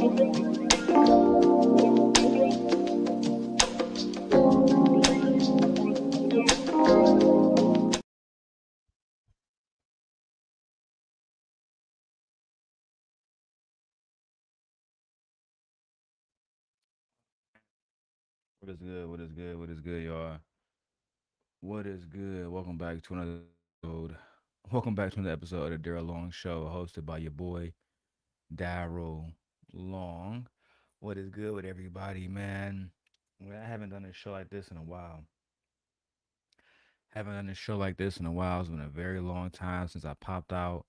What is good? What is good? What is good, y'all? What is good? Welcome back to another episode. Welcome back to another episode of the Darrel Long Show, hosted by your boy Darrel Long. What is good with everybody, man? Well, I haven't done a show like this in a while. Haven't done a show like this in a while. It's been a very long time since I popped out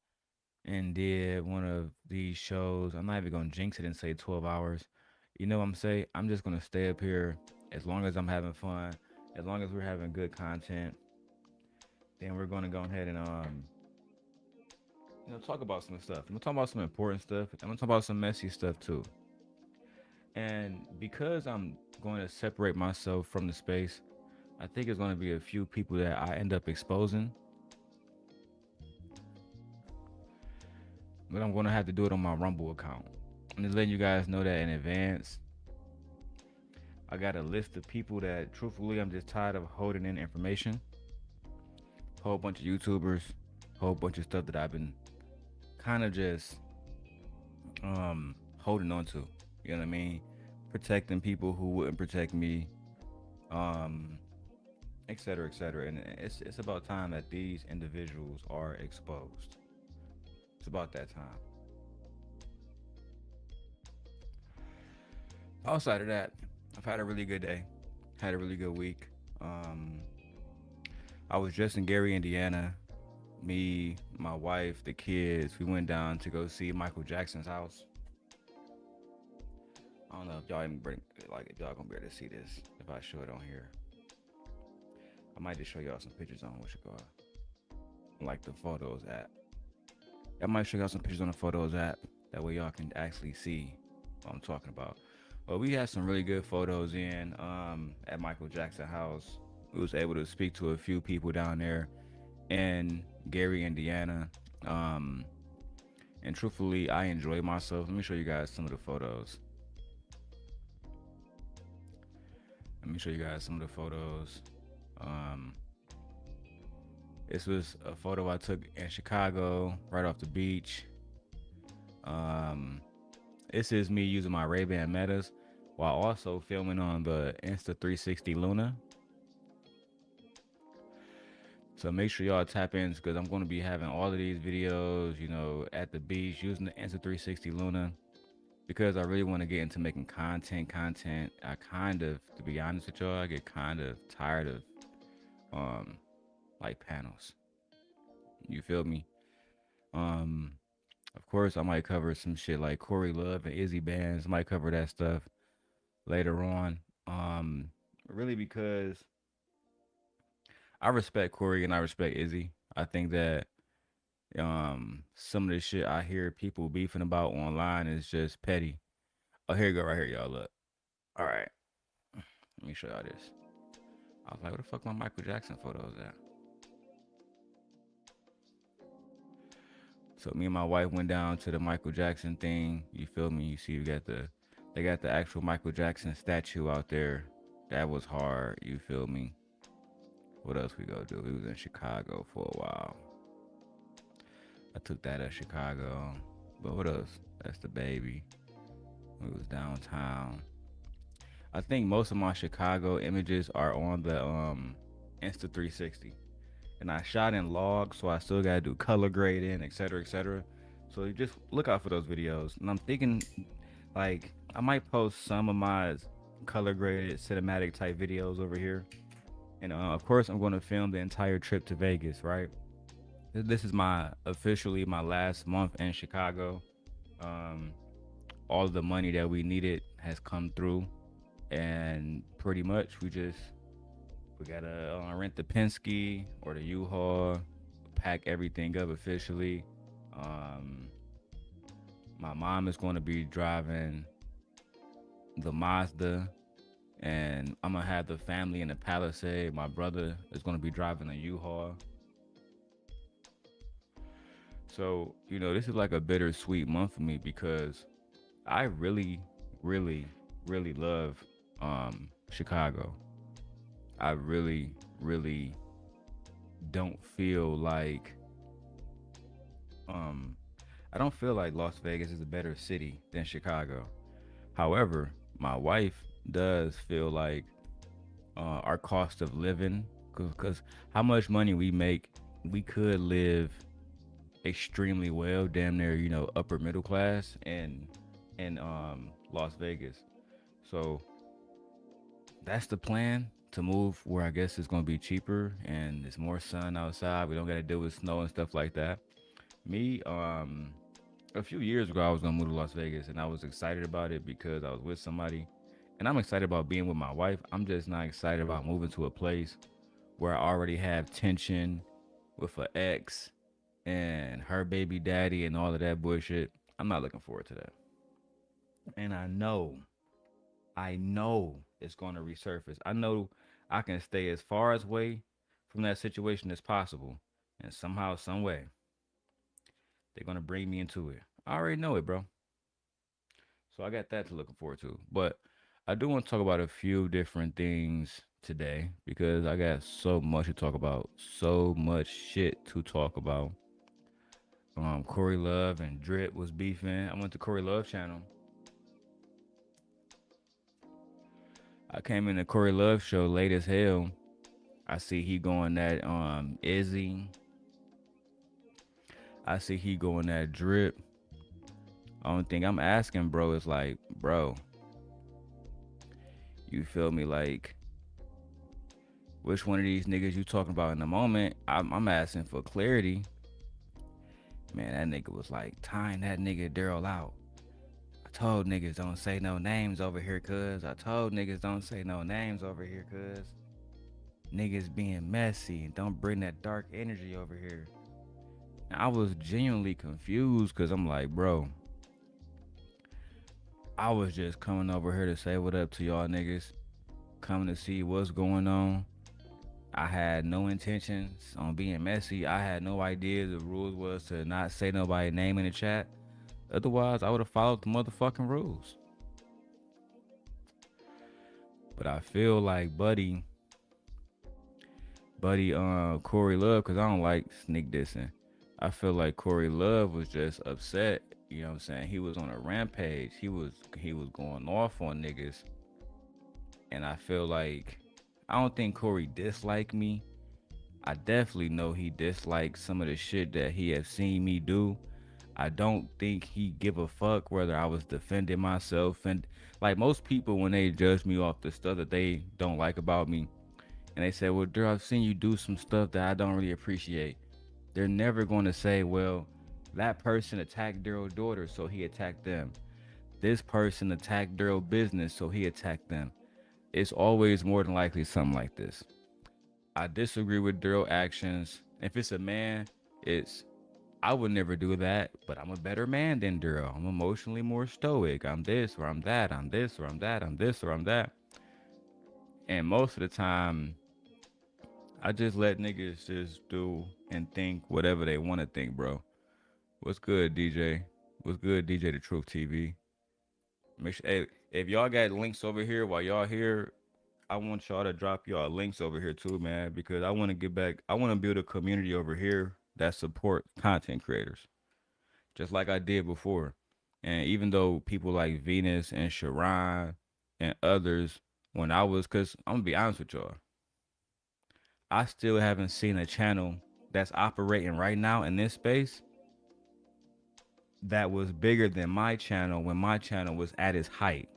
and did one of these shows. I'm not even gonna jinx it and say 12 hours. You know what I'm saying? I'm just gonna stay up here as long as I'm having fun, as long as we're having good content. Then we're gonna go ahead and talk about some stuff. I'm gonna talk about some important stuff. I'm gonna talk about some messy stuff too. And because I'm going to separate myself from the space, I think it's gonna be a few people that I end up exposing, but I'm gonna have to do it on my Rumble account. I'm just letting you guys know that in advance. I got a list of people that, truthfully, I'm just tired of holding in information. Whole bunch of YouTubers, whole bunch of stuff that I've been kind of just holding on to. You know what I mean? Protecting people who wouldn't protect me, um, et cetera, et cetera. And it's about time that these individuals are exposed. It's about that time. Outside of that, I've had a really good day. Had a really good week. Um, I was just in Gary, Indiana. Me, my wife, the kids. We went down to go see Michael Jackson's house. I don't know if y'all even bring, like, if y'all gonna be able to see this if I show it on here. I might just show y'all some pictures on what you call like the Photos app. I might show y'all some pictures on the Photos app. That way y'all can actually see what I'm talking about. Well, we had some really good photos in at Michael Jackson house. We was able to speak to a few people down there in Gary, Indiana. Um, and truthfully, I enjoyed myself. Let me show you guys some of the photos. Let me show you guys some of the photos. Um, this was a photo I took in Chicago, right off the beach. Um, this is me using my Ray-Ban Metas while also filming on the Insta360 Luna. So make sure y'all tap in because I'm going to be having all of these videos, at the beach using the Insta360 Luna because I really want to get into making content. I kind of, to be honest with y'all, I get kind of tired of um like panels. You feel me? Um, of course, I might cover some shit like Corey Love and Izzy bands. I might cover that stuff later on. Um, really because I respect Corey and I respect Izzy. I think that some of the shit I hear people beefing about online is just petty. Oh, here you go, right here, y'all. Look. All right, let me show y'all this. I was like, what the fuck my Michael Jackson photos at? So me and my wife went down to the Michael Jackson thing. You feel me? You see, they got the actual Michael Jackson statue out there. That was hard. You feel me? What else we go do? We was in Chicago for a while. I took that at Chicago. But what else? That's the baby. We was downtown. I think most of my Chicago images are on the Insta360. And I shot in log, so I still gotta do color grading, et cetera, et cetera. So you just look out for those videos. And I'm thinking, like, I might post some of my color graded cinematic type videos over here. And of course, I'm going to film the entire trip to Vegas, right? This is my officially my last month in Chicago. Um, all of the money that we needed has come through, and pretty much we gotta rent the Penske or the U-Haul, pack everything up officially. Um, my mom is going to be driving the Mazda, and I'm gonna have the family in the Palisade. My brother is going to be driving a U-Haul. So this is like a bittersweet month for me because I really, really, really love Chicago. I really, really don't feel like um I don't feel like Las Vegas is a better city than Chicago. However, my wife does feel like our cost of living, because how much money we make, we could live extremely well, damn near, upper middle class in Las Vegas. So that's the plan, to move where I guess it's gonna be cheaper and it's more sun outside. We don't gotta deal with snow and stuff like that. Me, a few years ago I was gonna move to Las Vegas and I was excited about it because I was with somebody. And I'm excited about being with my wife. I'm just not excited about moving to a place where I already have tension with an ex and her baby daddy and all of that bullshit. I'm not looking forward to that. And I know it's going to resurface. I know I can stay as far as away from that situation as possible. And somehow, some way, they're going to bring me into it. I already know it, bro. So I got that to looking forward to. But I do want to talk about a few different things today because I got so much to talk about, so much shit to talk about. Corey Love and Drip was beefing. I went to Corey Love channel. I came in the Corey Love show late as hell. I see he going that Izzy. I see he going that Drip. Only thing I'm asking, bro, is like, bro, you feel me? Like, which one of these niggas you talking about in the moment? I'm asking for clarity. Man, that nigga was like tying that nigga Darrel out. I told niggas don't say no names over here, cuz. I told niggas don't say no names over here, cuz. Niggas being messy and don't bring that dark energy over here. And I was genuinely confused because I'm like, bro, I was just coming over here to say what up to y'all niggas, coming to see what's going on. I had no intentions on being messy. I had no idea the rules was to not say nobody's name in the chat. Otherwise, I would have followed the motherfucking rules. But I feel like Corey Love, because I don't like sneak dissing. I feel like Corey Love was just upset. You know what I'm saying? He was on a rampage. He was going off on niggas, and I feel like I don't think Corey disliked me. I definitely know he disliked some of the shit that he have seen me do. I don't think he give a fuck whether I was defending myself, and like most people when they judge me off the stuff that they don't like about me, and they say, "Well, Drew, I've seen you do some stuff that I don't really appreciate." They're never going to say, "Well, that person attacked Daryl's daughter, so he attacked them. This person attacked Daryl's business, so he attacked them." It's always more than likely something like this. I disagree with Daryl actions. If it's a man, it's I would never do that, but I'm a better man than Daryl. I'm emotionally more stoic. I'm this or I'm that. I'm this or I'm that. I'm this or I'm that. And most of the time, I just let niggas just do and think whatever they want to think, bro. What's good, DJ? What's good, DJ The Truth TV? Make sure, hey, if y'all got links over here while y'all here, I want y'all to drop y'all links over here too, man, because I want to get back. I want to build a community over here that support content creators, just like I did before. And even though people like Venus and Sharon and others, when I was, cause I'm gonna be honest with y'all, I still haven't seen a channel that's operating right now in this space that was bigger than my channel when my channel was at its height.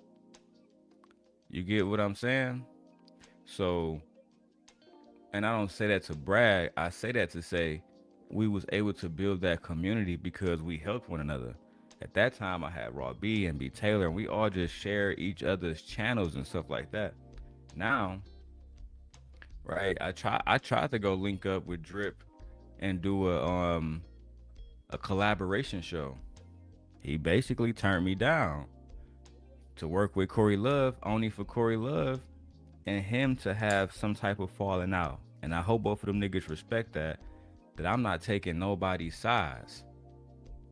You get what I'm saying? So, and I don't say that to brag. I say that to say we was able to build that community because we helped one another. At that time, I had Raw B and B Taylor, and we all just share each other's channels and stuff like that. Now, right? I tried to go link up with Drip and do a collaboration show. He basically turned me down to work with Corey Love, only for Corey Love and him to have some type of falling out. And I hope both of them niggas respect that I'm not taking nobody's sides.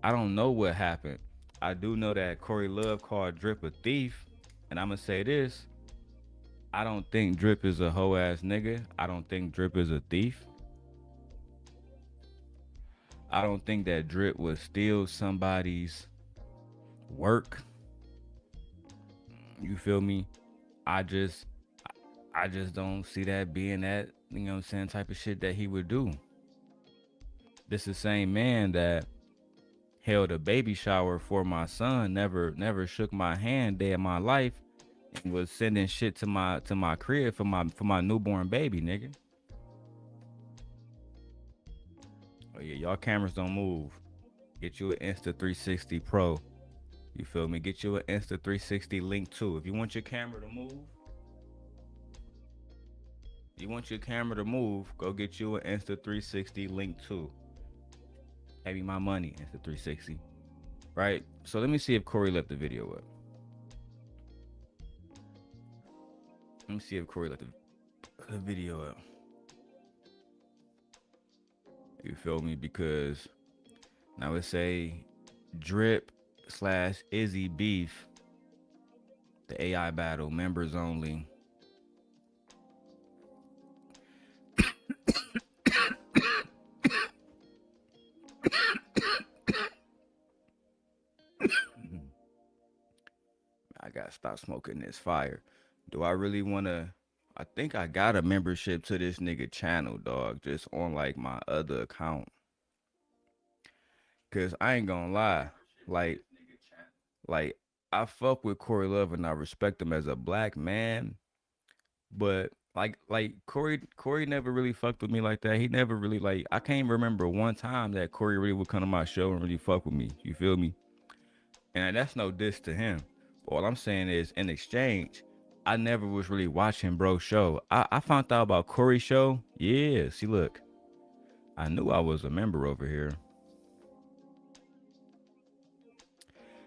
I don't know what happened. I do know that Corey Love called Drip a thief, and I'm gonna say this: I don't think Drip is a hoe ass nigga. I don't think Drip is a thief. I don't think that Drip would steal somebody's work. You feel me? I just I just don't see that being that, you know what I'm saying, type of shit that he would do. This is the same man that held a baby shower for my son, never shook my hand day of my life, and was sending shit to my crib for my newborn baby, nigga. Oh yeah, y'all cameras don't move. Get you an Insta 360 Pro. You feel me? Get you an Insta 360 Link 2. If you want your camera to move, go get you an Insta 360 Link 2. Pay me my money, Insta 360. Right? So let me see if Corey left the video up. Let me see if Corey left the video up. You feel me? Because now it's a Drip / Izzy beef. The AI battle, members only. I gotta stop smoking this fire. Do I really wanna? I think I got a membership to this nigga channel, dog, just on like my other account. Cause I ain't gonna lie, like, like I fuck with Corey Love and I respect him as a black man, but like Corey never really fucked with me like that. He never really like I can't remember one time that Corey really would come to my show and really fuck with me. You feel me? And that's no diss to him. All I'm saying is, in exchange, I never was really watching bro's show. I found out about Corey's show. Yeah, see, look, I knew I was a member over here.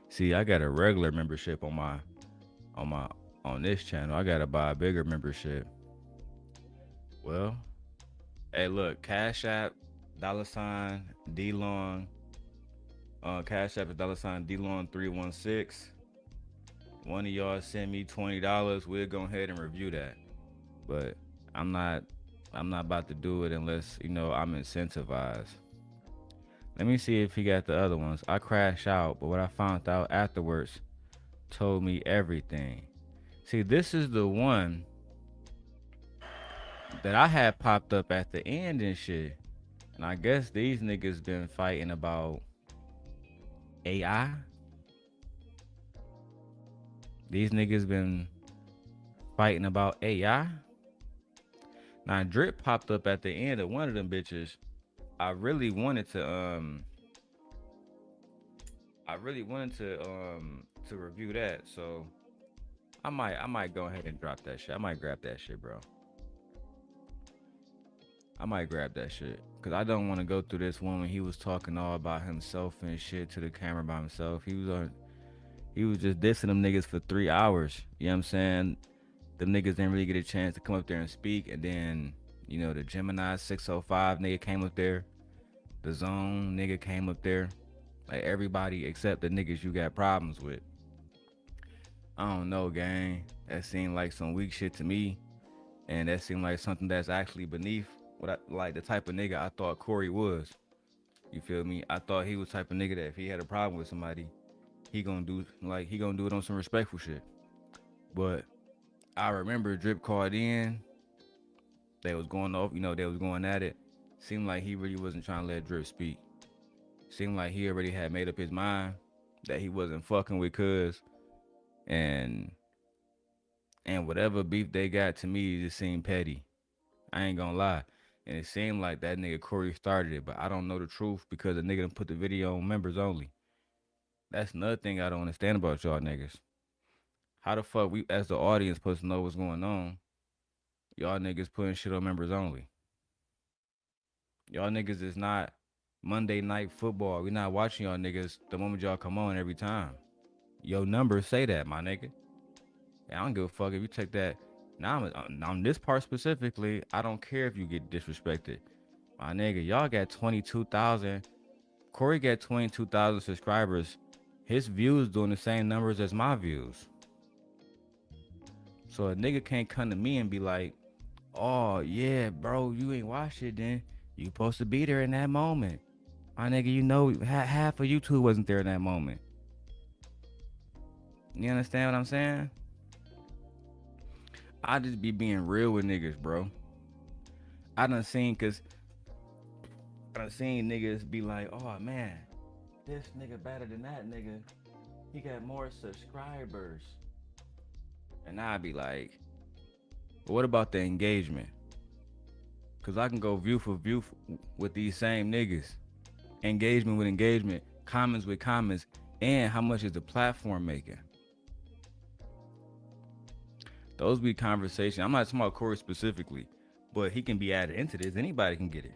See, I got a regular membership on on this channel. I gotta buy a bigger membership. Well, hey, look, Cash App, $ D Long. Cash App is $ D Long 316. One of y'all send me $20. We'll go ahead and review that. But I'm not about to do it unless, you know, I'm incentivized. Let me see if he got the other ones. I crashed out, but what I found out afterwards told me everything. See, this is the one that I had popped up at the end and shit. And I guess these niggas been fighting about AI. These niggas been fighting about AI. Now Drip popped up at the end of one of them bitches. I really wanted to review that. So I might go ahead and drop that shit. I might grab that shit, bro. I might grab that shit. Cause I don't want to go through this one when he was talking all about himself and shit to the camera by himself. He was just dissing them niggas for 3 hours. You know what I'm saying? Them niggas didn't really get a chance to come up there and speak. And then, you know, the Gemini 605 nigga came up there. The Zone nigga came up there. Like everybody except the niggas you got problems with. I don't know, gang. That seemed like some weak shit to me. And that seemed like something that's actually beneath what I, like the type of nigga I thought Corey was. You feel me? I thought he was the type of nigga that if he had a problem with somebody, he gonna do it on some respectful shit. But I remember Drip called in. They was going off, you know, they was going at it. Seemed like he really wasn't trying to let Drip speak. Seemed like he already had made up his mind that he wasn't fucking with Cuz. And whatever beef they got, to me, it just seemed petty. I ain't gonna lie. And it seemed like that nigga Corey started it, but I don't know the truth because the nigga done put the video on members only. That's another thing I don't understand about y'all niggas. How the fuck we, as the audience, supposed to know what's going on? Y'all niggas putting shit on members only. Y'all niggas is not Monday Night Football. We not watching y'all niggas the moment y'all come on every time. Your numbers say that, my nigga. I don't give a fuck if you take that. Now, on this part specifically, I don't care if you get disrespected. My nigga, y'all got 22,000. Corey got 22,000 subscribers His views doing the same numbers as my views. So a nigga can't come to me and be like, oh yeah, bro, you ain't watched it then. You supposed to be there in that moment. My nigga, you know half of YouTube wasn't there in that moment. You understand what I'm saying? I just be being real with niggas, bro. I done seen niggas be like, oh man, this nigga better than that nigga. He got more subscribers. And I'd be like, well, what about the engagement? Cause I can go view for view with these same niggas. Engagement with engagement, comments with comments, and how much is the platform making? Those be conversations. I'm not talking about Corey specifically, but he can be added into this. Anybody can get it.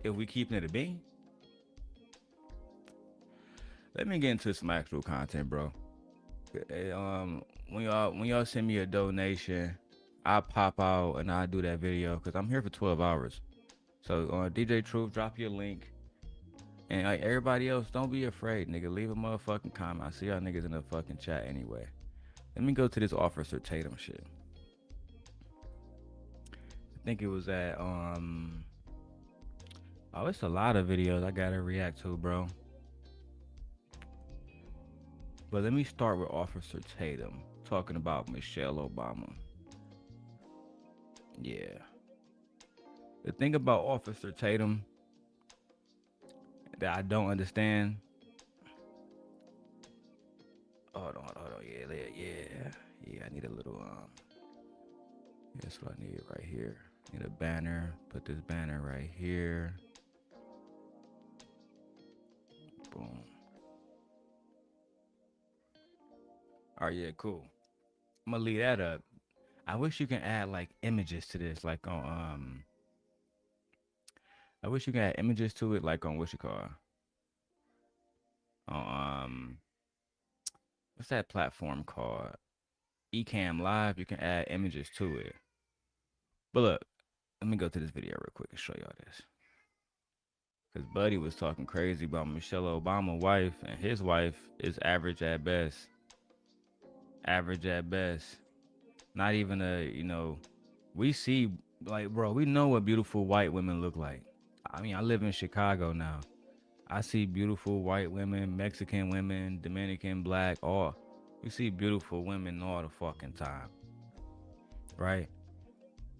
If we keeping it a bean. Let me get into some actual content, bro. When y'all send me a donation, I pop out and I do that video because I'm here for 12 hours. So DJ Truth, drop your link. And like everybody else, don't be afraid, nigga. Leave a motherfucking comment. I see y'all niggas in the fucking chat anyway. Let me go to this Officer Tatum shit. I think it was at oh, it's a lot of videos I gotta react to, bro. But let me start with Officer Tatum talking about Michelle Obama. Yeah. The thing about Officer Tatum that I don't understand. Hold on. Yeah, I need a little that's what I need right here. Need a banner. Put this banner right here. Boom. Alright, yeah, cool. I'm gonna leave that up. I wish you can add like images to this, like on I wish you can add images to it, like on what you call on what's that platform called? Ecamm Live. You can add images to it. But look, let me go to this video real quick and show y'all this. Cause Buddy was talking crazy about Michelle Obama's wife, and his wife is average at best. Average at best. Not even we see, like, bro, we know what beautiful white women look like. I mean, I live in Chicago now. I see beautiful white women, Mexican women, Dominican, black, all. We see beautiful women all the fucking time. Right?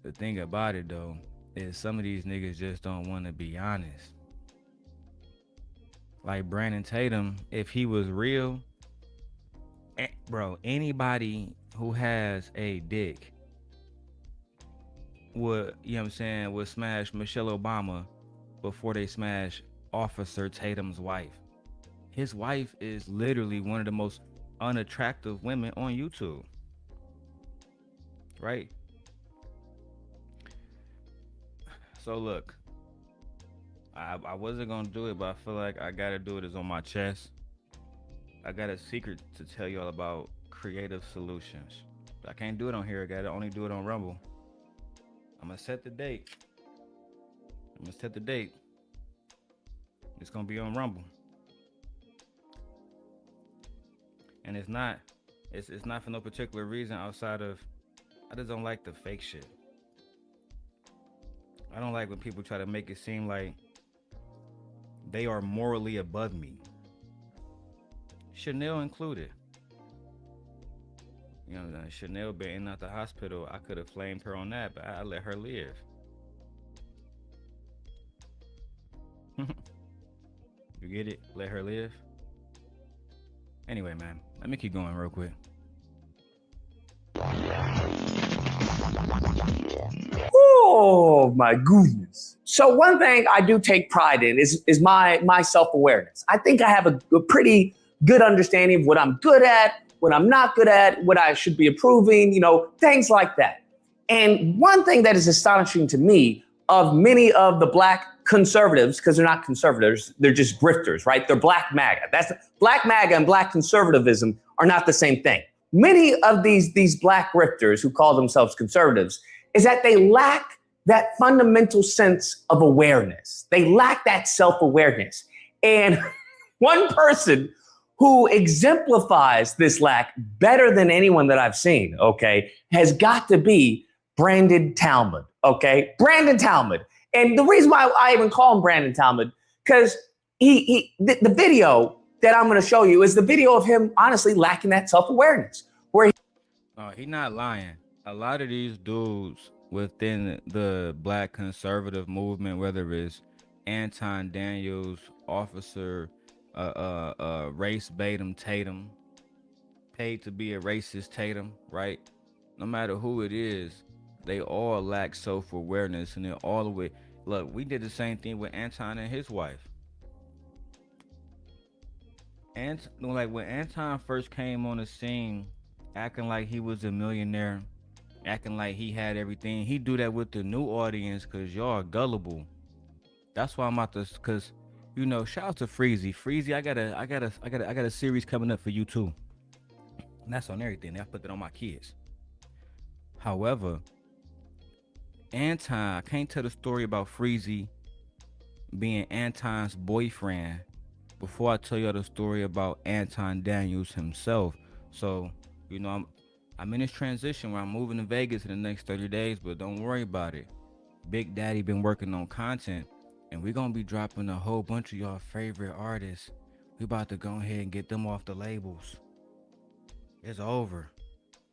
The thing about it, though, is some of these niggas just don't want to be honest. Like Brandon Tatum, if he was real, bro, anybody who has a dick would, you know what I'm saying, would smash Michelle Obama before they smash Officer Tatum's wife. His wife is literally one of the most unattractive women on YouTube. Right? So look, I wasn't gonna do it, but I feel like I gotta do it. It's on my chest. I got a secret to tell y'all about creative solutions. I can't do it on here. I gotta only do it on Rumble. I'm gonna set the date. It's gonna be on Rumble. And it's not for no particular reason outside of I just don't like the fake shit. I don't like when people try to make it seem like they are morally above me. Chanel included. You know, Chanel been in and out the hospital. I could have flamed her on that, but I let her live. You get it? Let her live. Anyway, man, let me keep going real quick. Oh my goodness. So one thing I do take pride in is my self-awareness. I think I have a pretty good understanding of what I'm good at, what I'm not good at, what I should be improving, things like that. And one thing that is astonishing to me of many of the black conservatives, because they're not conservatives, they're just grifters, right? They're black MAGA. Black MAGA and black conservatism are not the same thing. Many of these black grifters who call themselves conservatives is that they lack that fundamental sense of awareness. They lack that self-awareness. And one person who exemplifies this lack better than anyone that I've seen, okay, has got to be Brandon Talmud, okay? Brandon Talmud. And the reason why I even call him Brandon Talmud, because the video that I'm going to show you is the video of him honestly lacking that self-awareness. He's not lying. A lot of these dudes within the black conservative movement, whether it's Anton Daniels, Officer, Race Batum Tatum, paid to be a racist Tatum, right? No matter who it is, they all lack self-awareness, and they're all the way. Look, we did the same thing with Anton and his wife. And like when Anton first came on the scene, acting like he was a millionaire, acting like he had everything, he do that with the new audience because y'all are gullible. That's why I'm out to, cause you know, shout out to Freezy. Freezy, I got a series coming up for you too. And that's on everything. I put that on my kids. However, Anton, I can't tell the story about Freezy being Anton's boyfriend before I tell y'all the story about Anton Daniels himself. So, you know, I'm in this transition where I'm moving to Vegas in the next 30 days, but don't worry about it. Big Daddy been working on content, and we're gonna be dropping a whole bunch of y'all favorite artists. We about to go ahead and get them off the labels. It's over.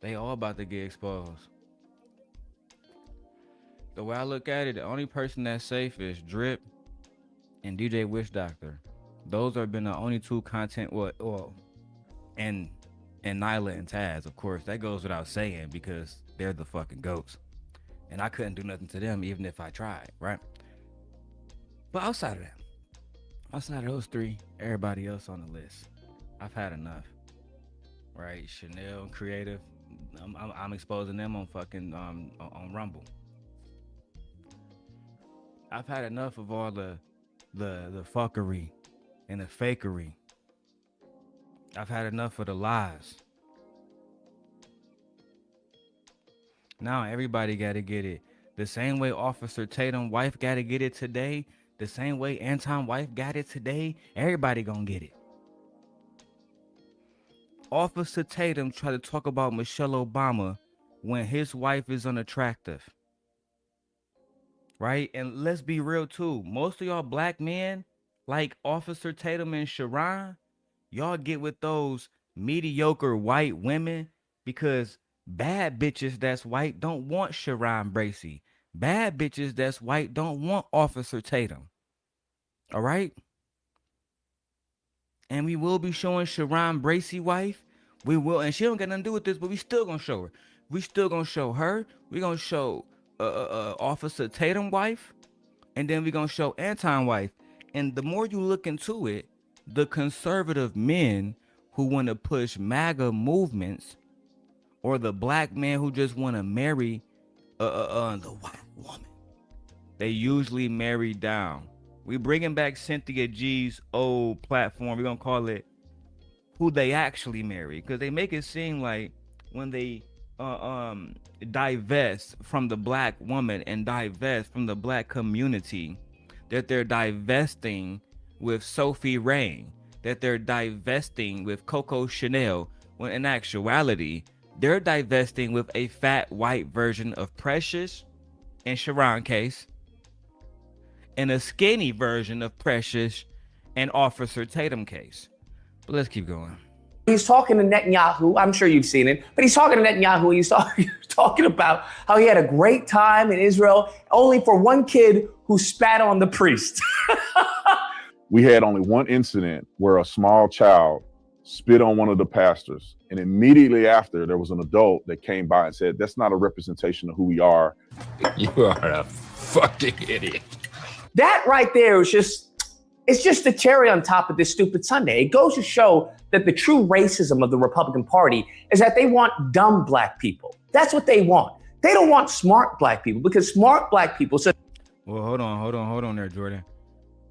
They all about to get exposed. The way I look at it, the only person that's safe is Drip and DJ Wish Doctor. Those have been the only two content, and Nyla and Taz, of course. That goes without saying because they're the fucking goats. And I couldn't do nothing to them even if I tried, right? But outside of that, outside of those three, everybody else on the list, I've had enough, right? Chanel, Creative, I'm exposing them on fucking on Rumble. I've had enough of all the fuckery and the fakery. I've had enough of the lies. Now everybody got to get it. The same way Officer Tatum wife got to get it today, the same way Anton wife got it today, everybody gonna get it. Officer Tatum tried to talk about Michelle Obama when his wife is unattractive. Right? And let's be real too. Most of y'all black men, like Officer Tatum and Sharon, y'all get with those mediocre white women because bad bitches that's white don't want Sharon Bracey. Bad bitches that's white don't want Officer Tatum. All right? And we will be showing Sharon Bracey wife. We will, and she don't got nothing to do with this, but we still gonna show her. We still gonna show her. We gonna show Officer Tatum wife, and then we gonna show Anton wife. And the more you look into it, the conservative men who want to push MAGA movements, or the black man who just want to marry the white woman, they usually marry down. We bringing back Cynthia G's old platform. We're gonna call it Who They Actually Marry, because they make it seem like when they divest from the black woman and divest from the black community, that they're divesting with Sophie Rain, that they're divesting with Coco Chanel, when in actuality they're divesting with a fat white version of Precious in Sharon case, and a skinny version of Precious and Officer Tatum case. But let's keep going. He's talking to Netanyahu. I'm sure you've seen it, but he's talking to Netanyahu. He's talking about how he had a great time in Israel, only for one kid who spat on the priest. We had only one incident where a small child spit on one of the pastors. And immediately after, there was an adult that came by and said, that's not a representation of who we are. You are a fucking idiot. That right there is it's just the cherry on top of this stupid Sunday. It goes to show that the true racism of the Republican Party is that they want dumb black people. That's what they want. They don't want smart black people, because smart black people. Well, hold on there, Jordan.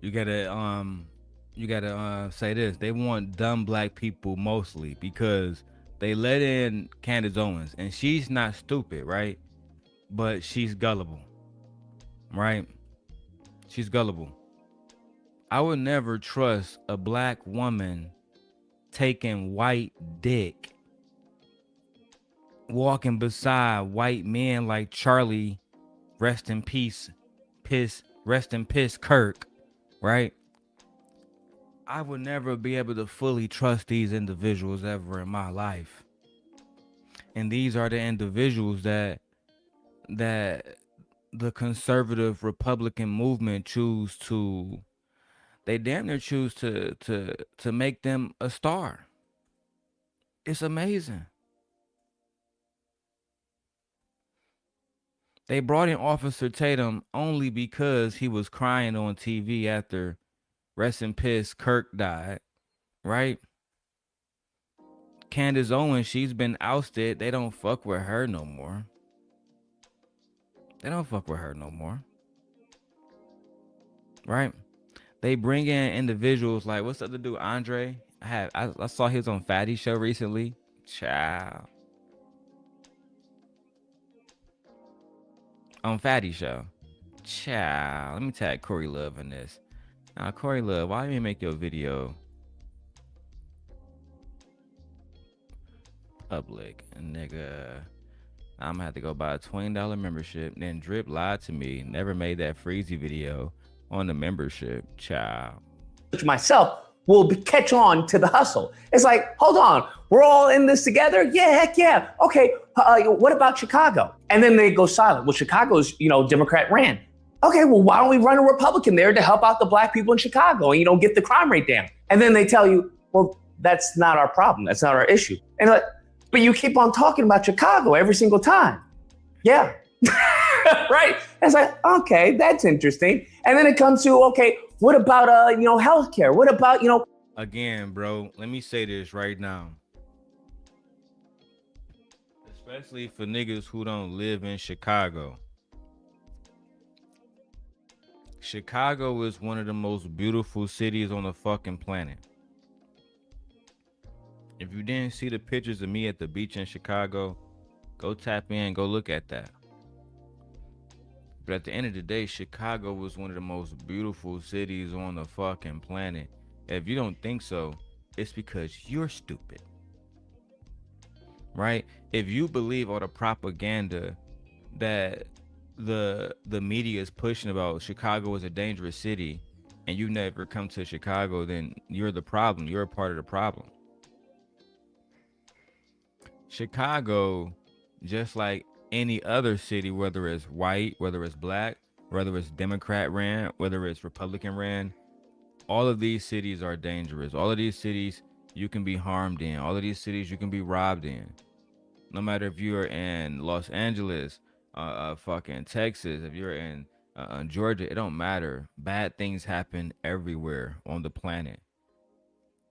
You gotta say this. They want dumb black people mostly because they let in Candace Owens, and she's not stupid, right? But she's gullible, right? She's gullible. I would never trust a black woman taking white dick, walking beside white men like Charlie, rest in peace, rest in piss Kirk, right? I would never be able to fully trust these individuals ever in my life. And these are the individuals that the conservative Republican movement they damn near choose to make them a star. It's amazing. They brought in Officer Tatum only because he was crying on TV after rest in piss Kirk died, right? Candace Owens, she's been ousted. They don't fuck with her no more. They don't fuck with her no more. Right? They bring in individuals like, what's the other dude, Andre? I saw he was on Fatty Show recently. Ciao. On Fatty Show. Ciao. Let me tag Corey Love in this. Now, Corey Love, why you make your video public? Nigga, I'm gonna have to go buy a $20 membership. Then Drip lied to me. Never made that Freezy video on the membership. Ciao. Myself will catch on to the hustle. It's like, hold on, we're all in this together? Yeah, heck yeah. Okay, what about Chicago? And then they go silent. Well, Chicago's, Democrat Rant. Okay, well, why don't we run a Republican there to help out the black people in Chicago and, get the crime rate down? And then they tell you, well, that's not our problem. That's not our issue. And like, but you keep on talking about Chicago every single time. Yeah. Right? It's like, okay, that's interesting. And then it comes to, okay, what about, healthcare? What about, Again, bro, let me say this right now. Especially for niggas who don't live in Chicago. Chicago is one of the most beautiful cities on the fucking planet. If you didn't see the pictures of me at the beach in Chicago, go tap in, go look at that. But at the end of the day, Chicago was one of the most beautiful cities on the fucking planet. If you don't think so, it's because you're stupid. Right? If you believe all the propaganda that the media is pushing about Chicago is a dangerous city and you never come to Chicago, then you're the problem. You're a part of the problem. Chicago, just like any other city, whether it's white, whether it's black, whether it's Democrat ran, whether it's Republican ran, all of these cities are dangerous. All of these cities you can be harmed in. All of these cities you can be robbed in. No matter if you're in Los Angeles, fucking Texas, if you're in Georgia, it don't matter. Bad things happen everywhere on the planet.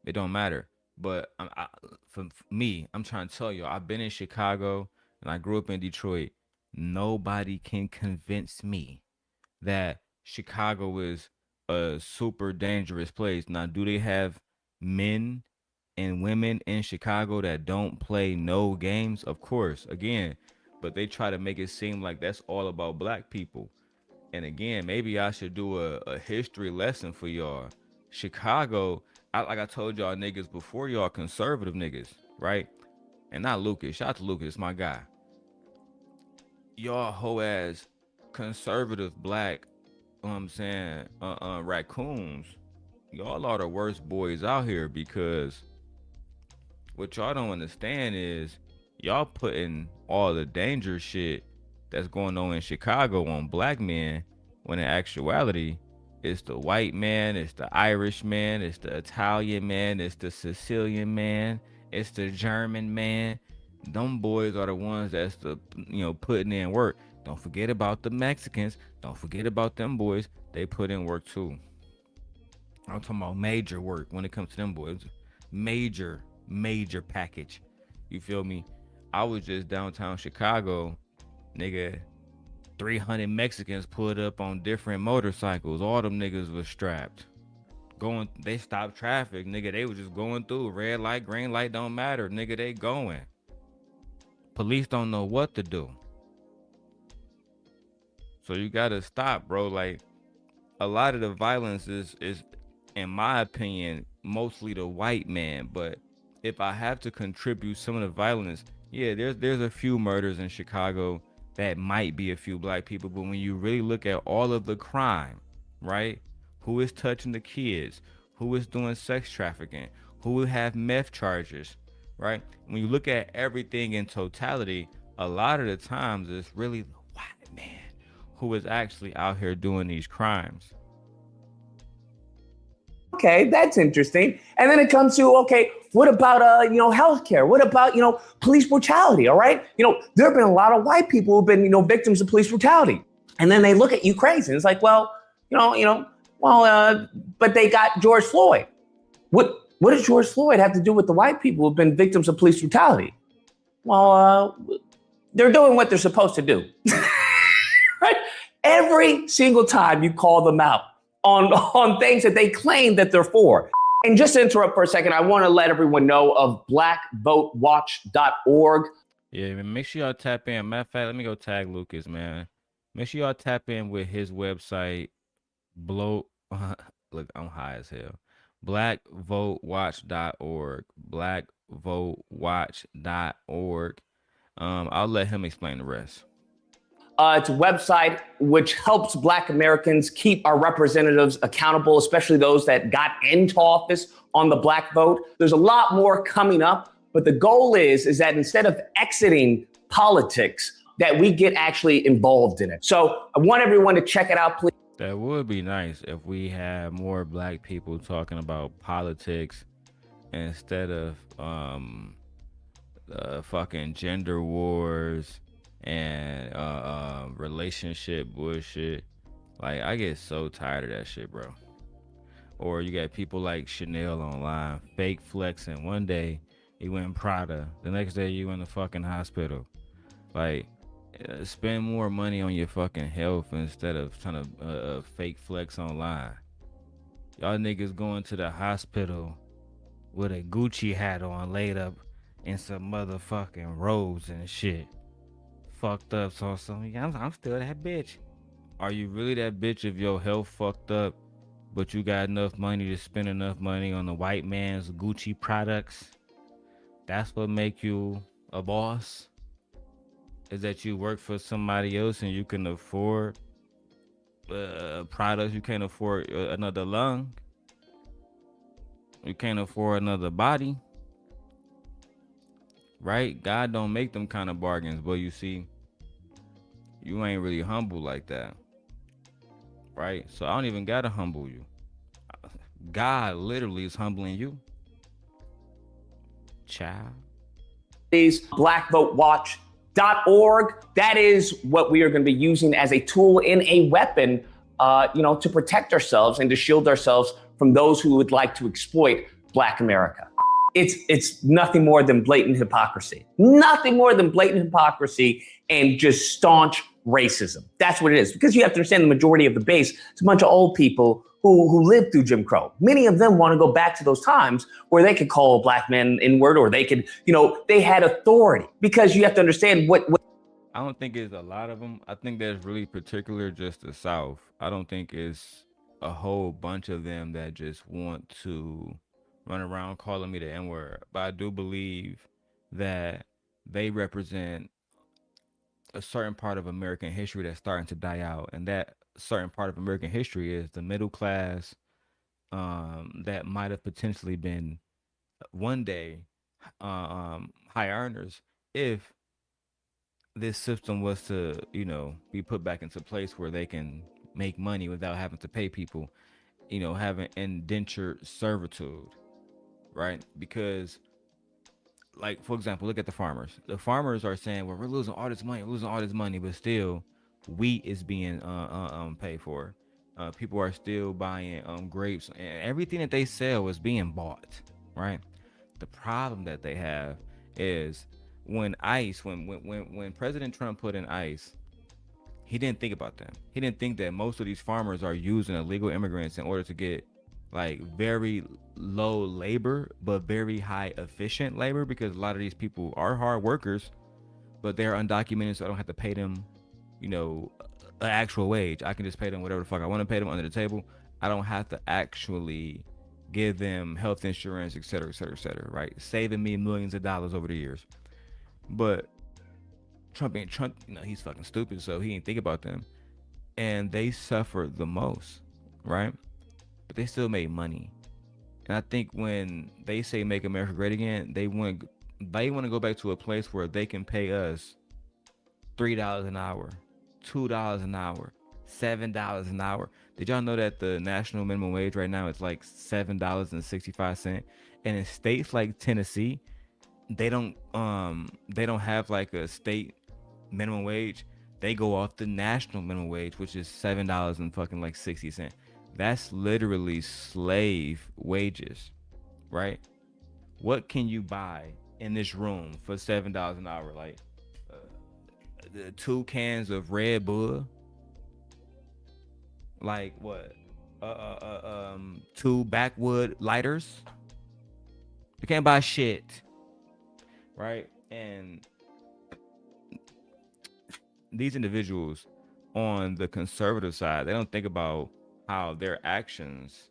It don't matter. But for me, I'm trying to tell you, I've been in Chicago and I grew up in Detroit. Nobody can convince me that Chicago is a super dangerous place. Now, do they have men and women in Chicago that don't play no games? Of course, again, but they try to make it seem like that's all about black people. And again, maybe I should do a history lesson for y'all. Chicago, like I told y'all niggas before, y'all conservative niggas, right? And not Lucas. Shout out to Lucas, my guy. Y'all hoe ass conservative black, I'm saying, raccoons. Y'all are the worst boys out here, because what y'all don't understand is y'all putting all the danger shit that's going on in Chicago on black men, when in actuality, it's the white man, it's the Irish man, it's the Italian man, it's the Sicilian man, it's the German man. Them boys are the ones that's putting in work. Don't forget about the Mexicans. Don't forget about them boys. They put in work too. I'm talking about major work when it comes to them boys. Major package. You feel me? I was just downtown Chicago, nigga. 300 Mexicans pulled up on different motorcycles. All them niggas was strapped. They stopped traffic, nigga. They was just going through. Red light, green light, don't matter, nigga. They going. Police don't know what to do. So you gotta stop, bro. Like, a lot of the violence is in my opinion, mostly the white man. But if I have to contribute some of the violence, yeah, there's a few murders in Chicago that might be a few black people, but when you really look at all of the crime, right? Who is touching the kids? Who is doing sex trafficking? Who will have meth charges, right? When you look at everything in totality, a lot of the times it's really the white man who is actually out here doing these crimes. Okay, that's interesting. And then it comes to, okay, what about healthcare? What about police brutality? All right, there have been a lot of white people who've been victims of police brutality, and then they look at you crazy. And it's like, well, but they got George Floyd. What does George Floyd have to do with the white people who've been victims of police brutality? Well, they're doing what they're supposed to do. Right? Every single time you call them out on things that they claim that they're for. And just to interrupt for a second, I want to let everyone know of blackvotewatch.org. Yeah, man, make sure y'all tap in. Matter of fact, let me go tag Lucas, man. Make sure y'all tap in with his website. Look, I'm high as hell. Blackvotewatch.org. Blackvotewatch.org. I'll let him explain the rest. It's a website which helps Black Americans keep our representatives accountable, especially those that got into office on the Black vote. There's a lot more coming up, but the goal is that instead of exiting politics, that we get actually involved in it. So I want everyone to check it out, please. That would be nice if we had more black people talking about politics instead of fucking gender wars and relationship bullshit. Like, I get so tired of that shit, bro. Or you got people like Chanel online, fake flexing. One day you in Prada, the next day you in the fucking hospital. Like, spend more money on your fucking health instead of trying to fake flex online. Y'all niggas going to the hospital with a Gucci hat on, laid up in some motherfucking robes and shit. Fucked up, so I'm still that bitch. Are you really that bitch if your health fucked up, but you got enough money to spend enough money on the white man's Gucci products? That's what make you a boss? Is that you work for somebody else and you can afford products? You can't afford another lung. You can't afford another body. Right? God don't make them kind of bargains, but you see, you ain't really humble like that. Right? So I don't even gotta humble you. God literally is humbling you. Child. Please, blackvotewatch.org. That is what we are going to be using as a tool and a weapon, to protect ourselves and to shield ourselves from those who would like to exploit Black America. It's nothing more than blatant hypocrisy. Nothing more than blatant hypocrisy and just staunch racism. That's what it is. Because you have to understand the majority of the base, it's a bunch of old people who lived through Jim Crow. Many of them want to go back to those times where they could call a black man N-word, or they could, they had authority. Because you have to understand what I don't think it's a lot of them. I think that's really particular just the South. I don't think it's a whole bunch of them that just want to run around calling me the N-word. But I do believe that they represent a certain part of American history that's starting to die out. And that certain part of American history is the middle class that might have potentially been one day high earners if this system was to, be put back into place where they can make money without having to pay people, having indentured servitude, right? Because, like, for example, look at the farmers. The farmers are saying, well, we're losing all this money, but still wheat is being paid for. People are still buying grapes, and everything that they sell is being bought, right? The problem that they have is when President Trump put in ICE, he didn't think about them. He didn't think that most of these farmers are using illegal immigrants in order to get like very low labor, but very high efficient labor, because a lot of these people are hard workers, but they're undocumented, so I don't have to pay them, an actual wage. I can just pay them whatever the fuck I want to pay them under the table. I don't have to actually give them health insurance, et cetera, et cetera, et cetera, right? Saving me millions of dollars over the years. But Trump, he's fucking stupid, so he ain't think about them. And they suffered the most, right? But they still made money. And I think when they say make America great again, they want to go back to a place where they can pay us $3 an hour, $2 an hour, $7 an hour. Did y'all know that the national minimum wage right now is like $7.65? And in states like Tennessee, they don't have like a state minimum wage. They go off the national minimum wage, which is $7.60. That's literally slave wages, right? What can you buy in this room for $7 an hour? Like 2 cans of Red Bull, like what? 2 backwood lighters. You can't buy shit, right? And these individuals on the conservative side, they don't think about how their actions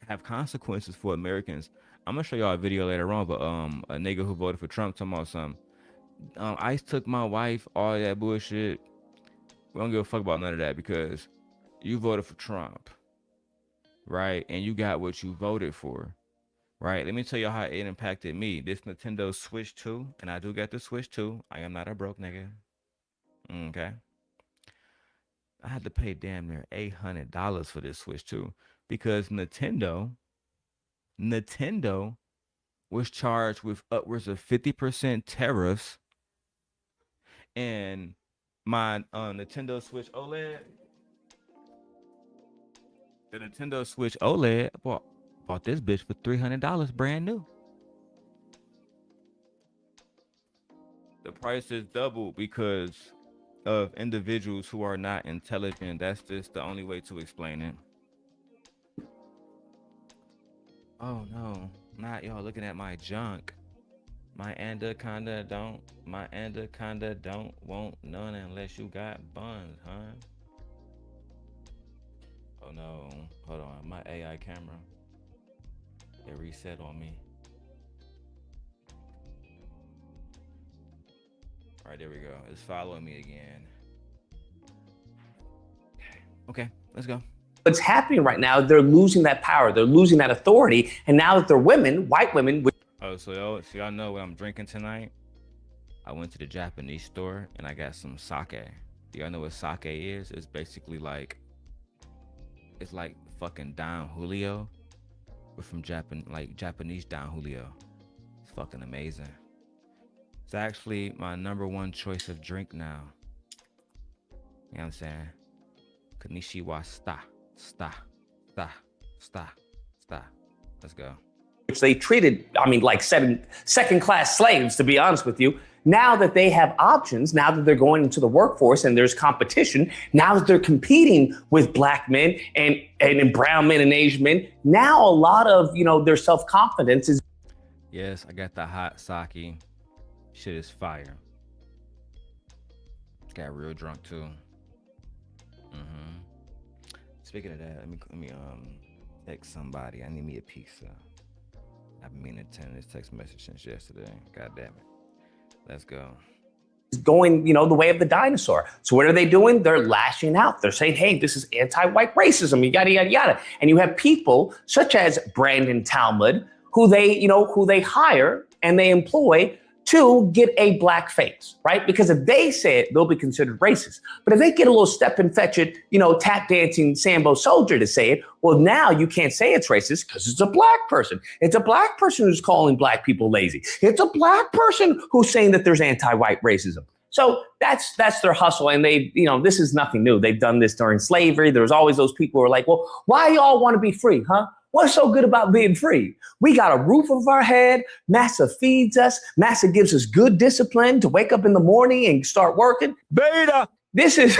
have consequences for Americans. I'm gonna show y'all a video later on, but a nigga who voted for Trump talking about something. ICE took my wife, all that bullshit. We don't give a fuck about none of that because you voted for Trump, right? And you got what you voted for, right? Let me tell you how it impacted me. This Nintendo Switch 2, and I do got the Switch 2. I am not a broke nigga. Okay. I had to pay damn near $800 for this Switch 2 because Nintendo was charged with upwards of 50% tariffs, and my Nintendo Switch OLED, the Nintendo Switch OLED, bought this bitch for $300 brand new. The price is doubled because of individuals who are not intelligent. That's just the only way to explain it. Oh no, not y'all looking at my junk. My anaconda don't want none unless you got buns, huh? Oh no, hold on, my AI camera, it reset on me. All right, there we go. It's following me again. Okay, let's go. What's happening right now, they're losing that power, they're losing that authority, and now that they're women, white women. Oh, so y'all know what I'm drinking tonight? I went to the Japanese store and I got some sake. Do y'all know what sake is? It's basically like, it's like fucking Don Julio, but from Japanese Don Julio. It's fucking amazing. It's actually my #1 choice of drink now. You know what I'm saying? Konnichiwa sta. Let's go. Which they treated, like second-class slaves, to be honest with you. Now that they have options, now that they're going into the workforce and there's competition, now that they're competing with black men and brown men and Asian men, now a lot of, their self-confidence is. Yes, I got the hot sake. Shit is fire. Got real drunk too. Speaking of that, let me text somebody. I need me a pizza. I've been meaning to send this text message since yesterday. God damn it. Let's go. Going, the way of the dinosaur. So what are they doing? They're lashing out. They're saying, hey, this is anti-white racism, yada, yada, yada. And you have people such as Brandon Talmud, who they hire and they employ to get a black face, right? Because if they say it, they'll be considered racist. But if they get a little step and fetch it, tap dancing Sambo soldier to say it, well, now you can't say it's racist because it's a black person. It's a black person who's calling black people lazy. It's a black person who's saying that there's anti-white racism. So that's their hustle. And they, this is nothing new. They've done this during slavery. There's always those people who are like, well, why y'all want to be free, huh? What's so good about being free? We got a roof over our head. Massa feeds us. Massa gives us good discipline to wake up in the morning and start working. Beta. This is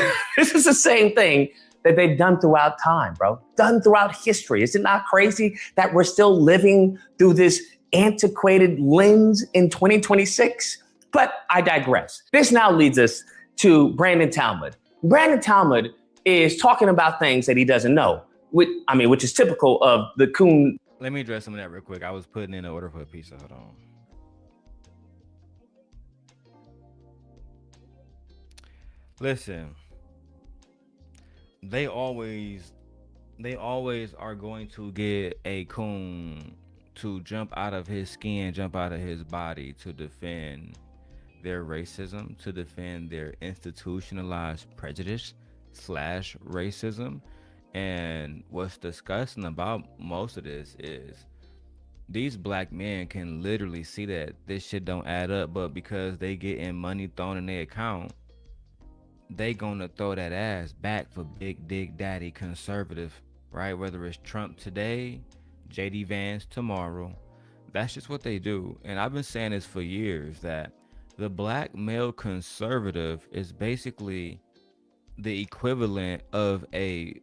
the same thing that they've done throughout time, bro. Done throughout history. Is it not crazy that we're still living through this antiquated lens in 2026? But I digress. This now leads us to Brandon Talmud. Brandon Talmud is talking about things that he doesn't know. which is typical of the coon. Let me address some of that real quick. I was putting in an order for a pizza. Hold on. Listen, they always are going to get a coon to jump out of his skin, jump out of his body to defend their racism, to defend their institutionalized prejudice / racism. And what's disgusting about most of this is these black men can literally see that this shit don't add up, but because they getting money thrown in their account, they gonna throw that ass back for big dick daddy conservative, right? Whether it's Trump today, JD Vance tomorrow, that's just what they do. And I've been saying this for years, that the black male conservative is basically the equivalent of a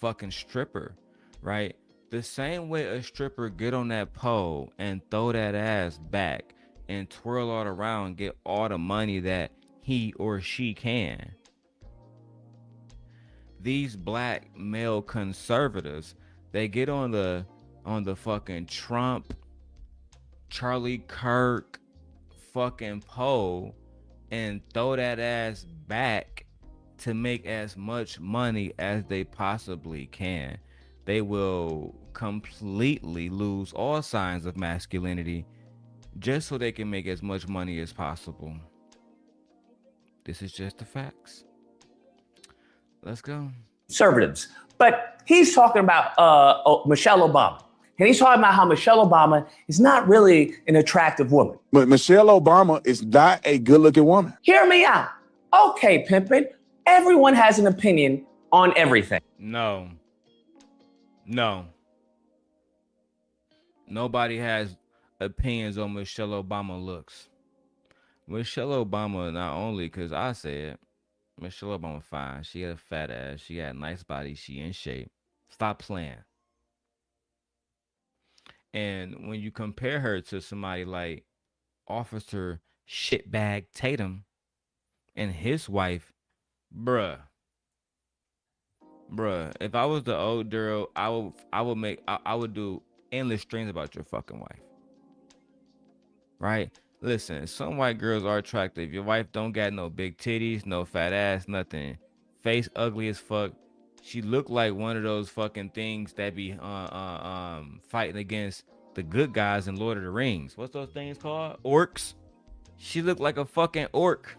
fucking stripper, right? The same way a stripper get on that pole and throw that ass back and twirl all around and get all the money that he or she can. These black male conservatives, they get on the fucking Trump, Charlie Kirk fucking pole and throw that ass back to make as much money as they possibly can. They will completely lose all signs of masculinity just so they can make as much money as possible. This is just the facts. Let's go. Conservatives. But he's talking about Michelle Obama. And he's talking about how Michelle Obama is not really an attractive woman. But Michelle Obama is not a good-looking woman. Hear me out. Okay, pimpin'. Everyone has an opinion on everything. No. Nobody has opinions on Michelle Obama looks. Michelle Obama, not only because I said Michelle Obama fine, she had a fat ass, she had a nice body, she in shape. Stop playing. And when you compare her to somebody like Officer Shitbag Tatum and his wife, bruh, if I was the old Darrel, I would do endless streams about your fucking wife. Right? Listen, some white girls are attractive. Your wife don't got no big titties, no fat ass, nothing. Face ugly as fuck. She look like one of those fucking things that be fighting against the good guys in Lord of the Rings. What's those things called? Orcs. She looked like a fucking orc.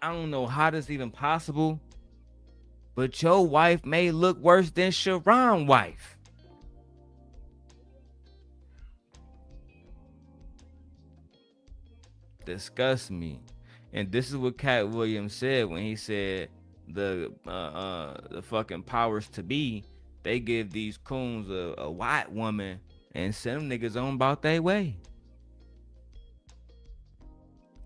I don't know how this even possible, but your wife may look worse than Sharon's wife. Disgust me. And this is what Cat Williams said when he said the fucking powers to be, they give these coons a white woman and send them niggas on about their way.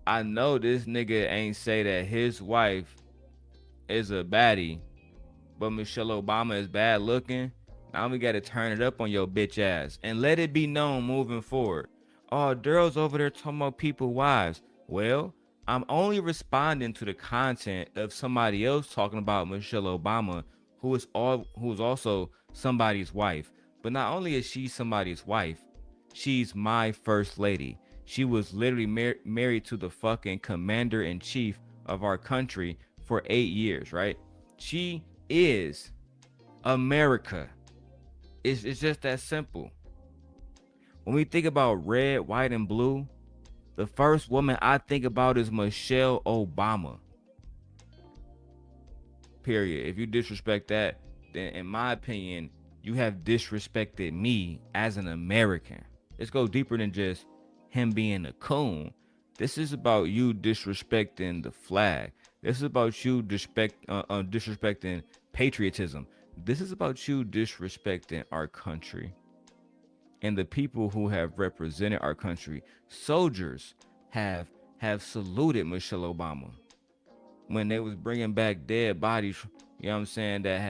I know this nigga ain't say that his wife is a baddie, but Michelle Obama is bad looking. Now we gotta turn it up on your bitch ass and let it be known moving forward. Oh, Darrel's over there talking about people's wives. Well, I'm only responding to the content of somebody else talking about Michelle Obama, who is also somebody's wife. But not only is she somebody's wife, she's my first lady. She was literally married to the fucking commander-in-chief of our country for 8 years, right? She is America. It's just that simple. When we think about red, white, and blue, the first woman I think about is Michelle Obama. Period. If you disrespect that, then in my opinion, you have disrespected me as an American. Let's go deeper than just him being a coon. This is about you disrespecting the flag. This is about you disrespecting patriotism. This is about you disrespecting our country and the people who have represented our country. Soldiers have saluted Michelle Obama when they was bringing back dead bodies, you know what I'm saying, that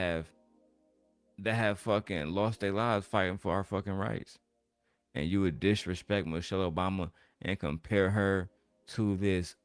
have fucking lost their lives fighting for our fucking rights. And you would disrespect Michelle Obama and compare her to this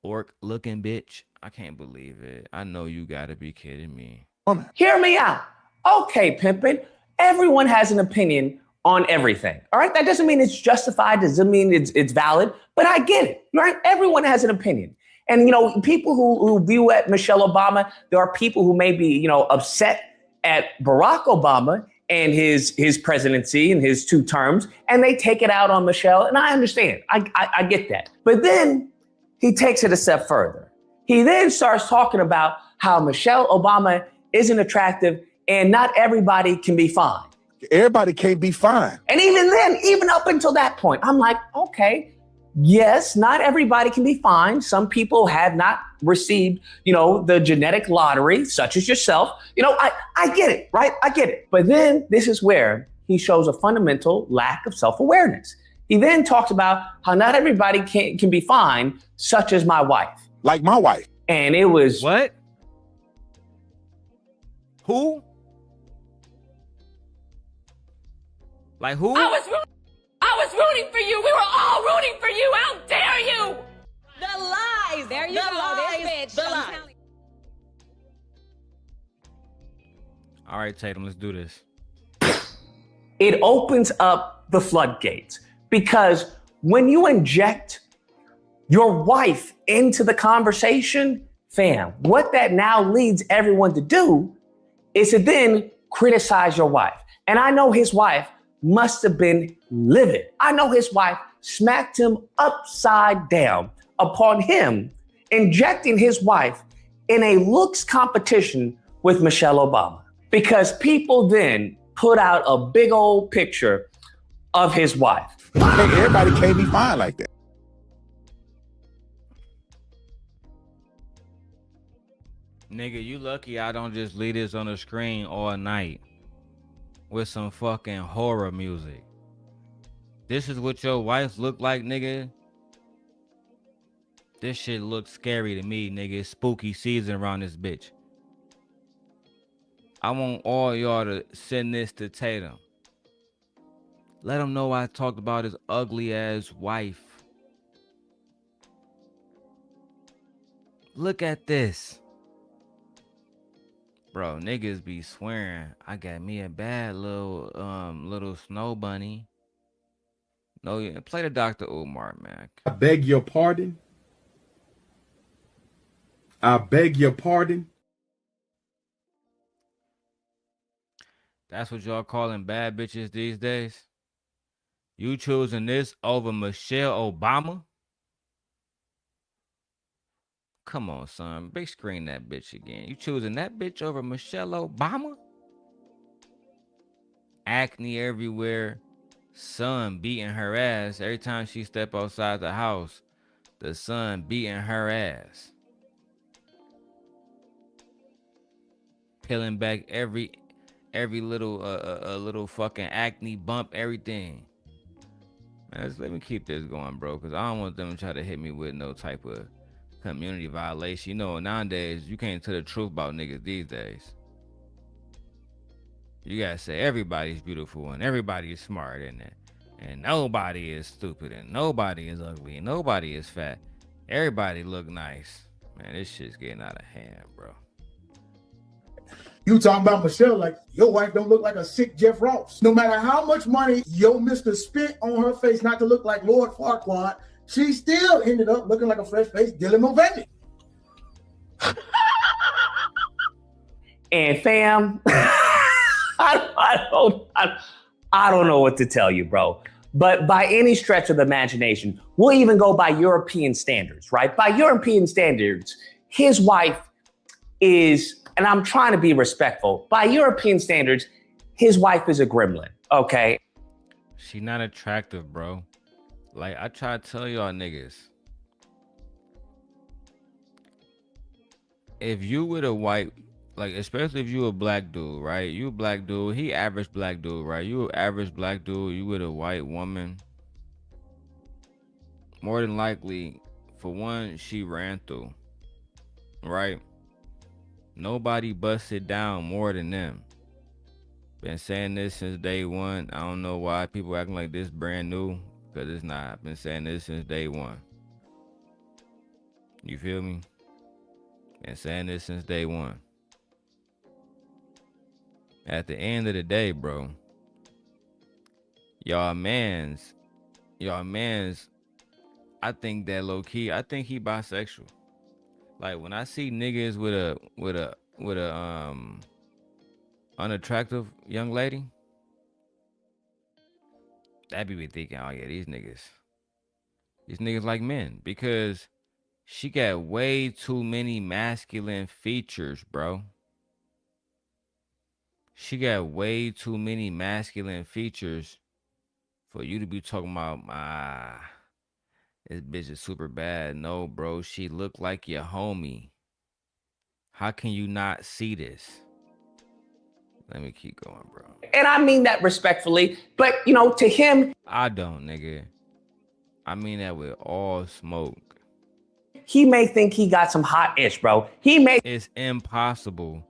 orc looking bitch. I can't believe it. I know you gotta be kidding me. Woman. Hear me out. Okay, pimpin'. Everyone has an opinion on everything. All right, that doesn't mean it's justified. Doesn't mean it's valid. But I get it. Right? Everyone has an opinion. And people who view at Michelle Obama, there are people who may be upset at Barack Obama and his presidency and his 2 terms, and they take it out on Michelle. And I understand. I get that. But then he takes it a step further. He then starts talking about how Michelle Obama isn't attractive and not everybody can be fine. Everybody can't be fine. And even then, even up until that point, I'm like, okay, yes, not everybody can be fine. Some people have not received, the genetic lottery, such as yourself. I get it, right? I get it. But then this is where he shows a fundamental lack of self-awareness. He then talks about how not everybody can be fine, such as my wife. Like my wife. And it was... What? Who? Like who? I was rooting for you. We were all rooting for you. How dare you? The lies. There you go. This bitch. The lies. All right, Tatum, let's do this. It opens up the floodgates because when you inject your wife into the conversation, fam, what that now leads everyone to do is to then criticize your wife. And I know his wife must have been livid. I know his wife smacked him upside down upon him injecting his wife in a looks competition with Michelle Obama. Because people then put out a big old picture of his wife. Everybody can't be fine like that. Nigga, you lucky I don't just leave this on the screen all night with some fucking horror music. This is what your wife look like, nigga. This shit looks scary to me, nigga. It's spooky season around this bitch. I want all y'all to send this to Tatum. Let him know I talked about his ugly ass wife. Look at this. Bro, niggas be swearing I got me a bad little snow bunny. No, yeah, play the Dr. Umar, man. I beg your pardon. I beg your pardon. That's what y'all calling bad bitches these days? You choosing this over Michelle Obama? Come on, son. Big screen that bitch again. You choosing that bitch over Michelle Obama? Acne everywhere. Sun beating her ass. Every time she step outside the house, the sun beating her ass. Peeling back every little fucking acne bump, everything. Man, let me keep this going, bro, because I don't want them to try to hit me with no type of community violation. Nowadays, you can't tell the truth about niggas these days. You gotta say everybody's beautiful and everybody is smart and nobody is stupid and nobody is ugly and nobody is fat. Everybody look nice. Man, this shit's getting out of hand, bro. You talking about Michelle like your wife don't look like a sick Jeff Ross. No matter how much money your Mr. spit on her face not to look like Lord Farquaad, she still ended up looking like a fresh-faced Dylan Mulvaney. And fam, I don't know what to tell you, bro. But by any stretch of the imagination, we'll even go by European standards, right? By European standards, his wife is, and I'm trying to be respectful, by European standards, his wife is a gremlin, okay? She not attractive, bro. Like, I try to tell y'all niggas. If you with a white, like, especially if you a black dude, right? You a black dude, he average black dude, right? You an average black dude, you with a white woman. More than likely, for one, she ran through, right? Nobody busted down more than them. Been saying this since day one. I don't know why people acting like this brand new, because it's not. I've been saying this since day one. You feel me? Been saying this since day one. At the end of the day, bro, y'all mans, I think that low key, I think he bisexual. Like when I see niggas with a unattractive young lady, that be thinking, oh yeah, these niggas like men, because she got way too many masculine features, bro. She got way too many masculine features for you to be talking about, this bitch is super bad. No, bro, she look like your homie. How can you not see this? Let me keep going, bro. And I mean that respectfully, but to him, I don't, nigga. I mean that with all smoke. he may think he got some hot ish, bro. It's impossible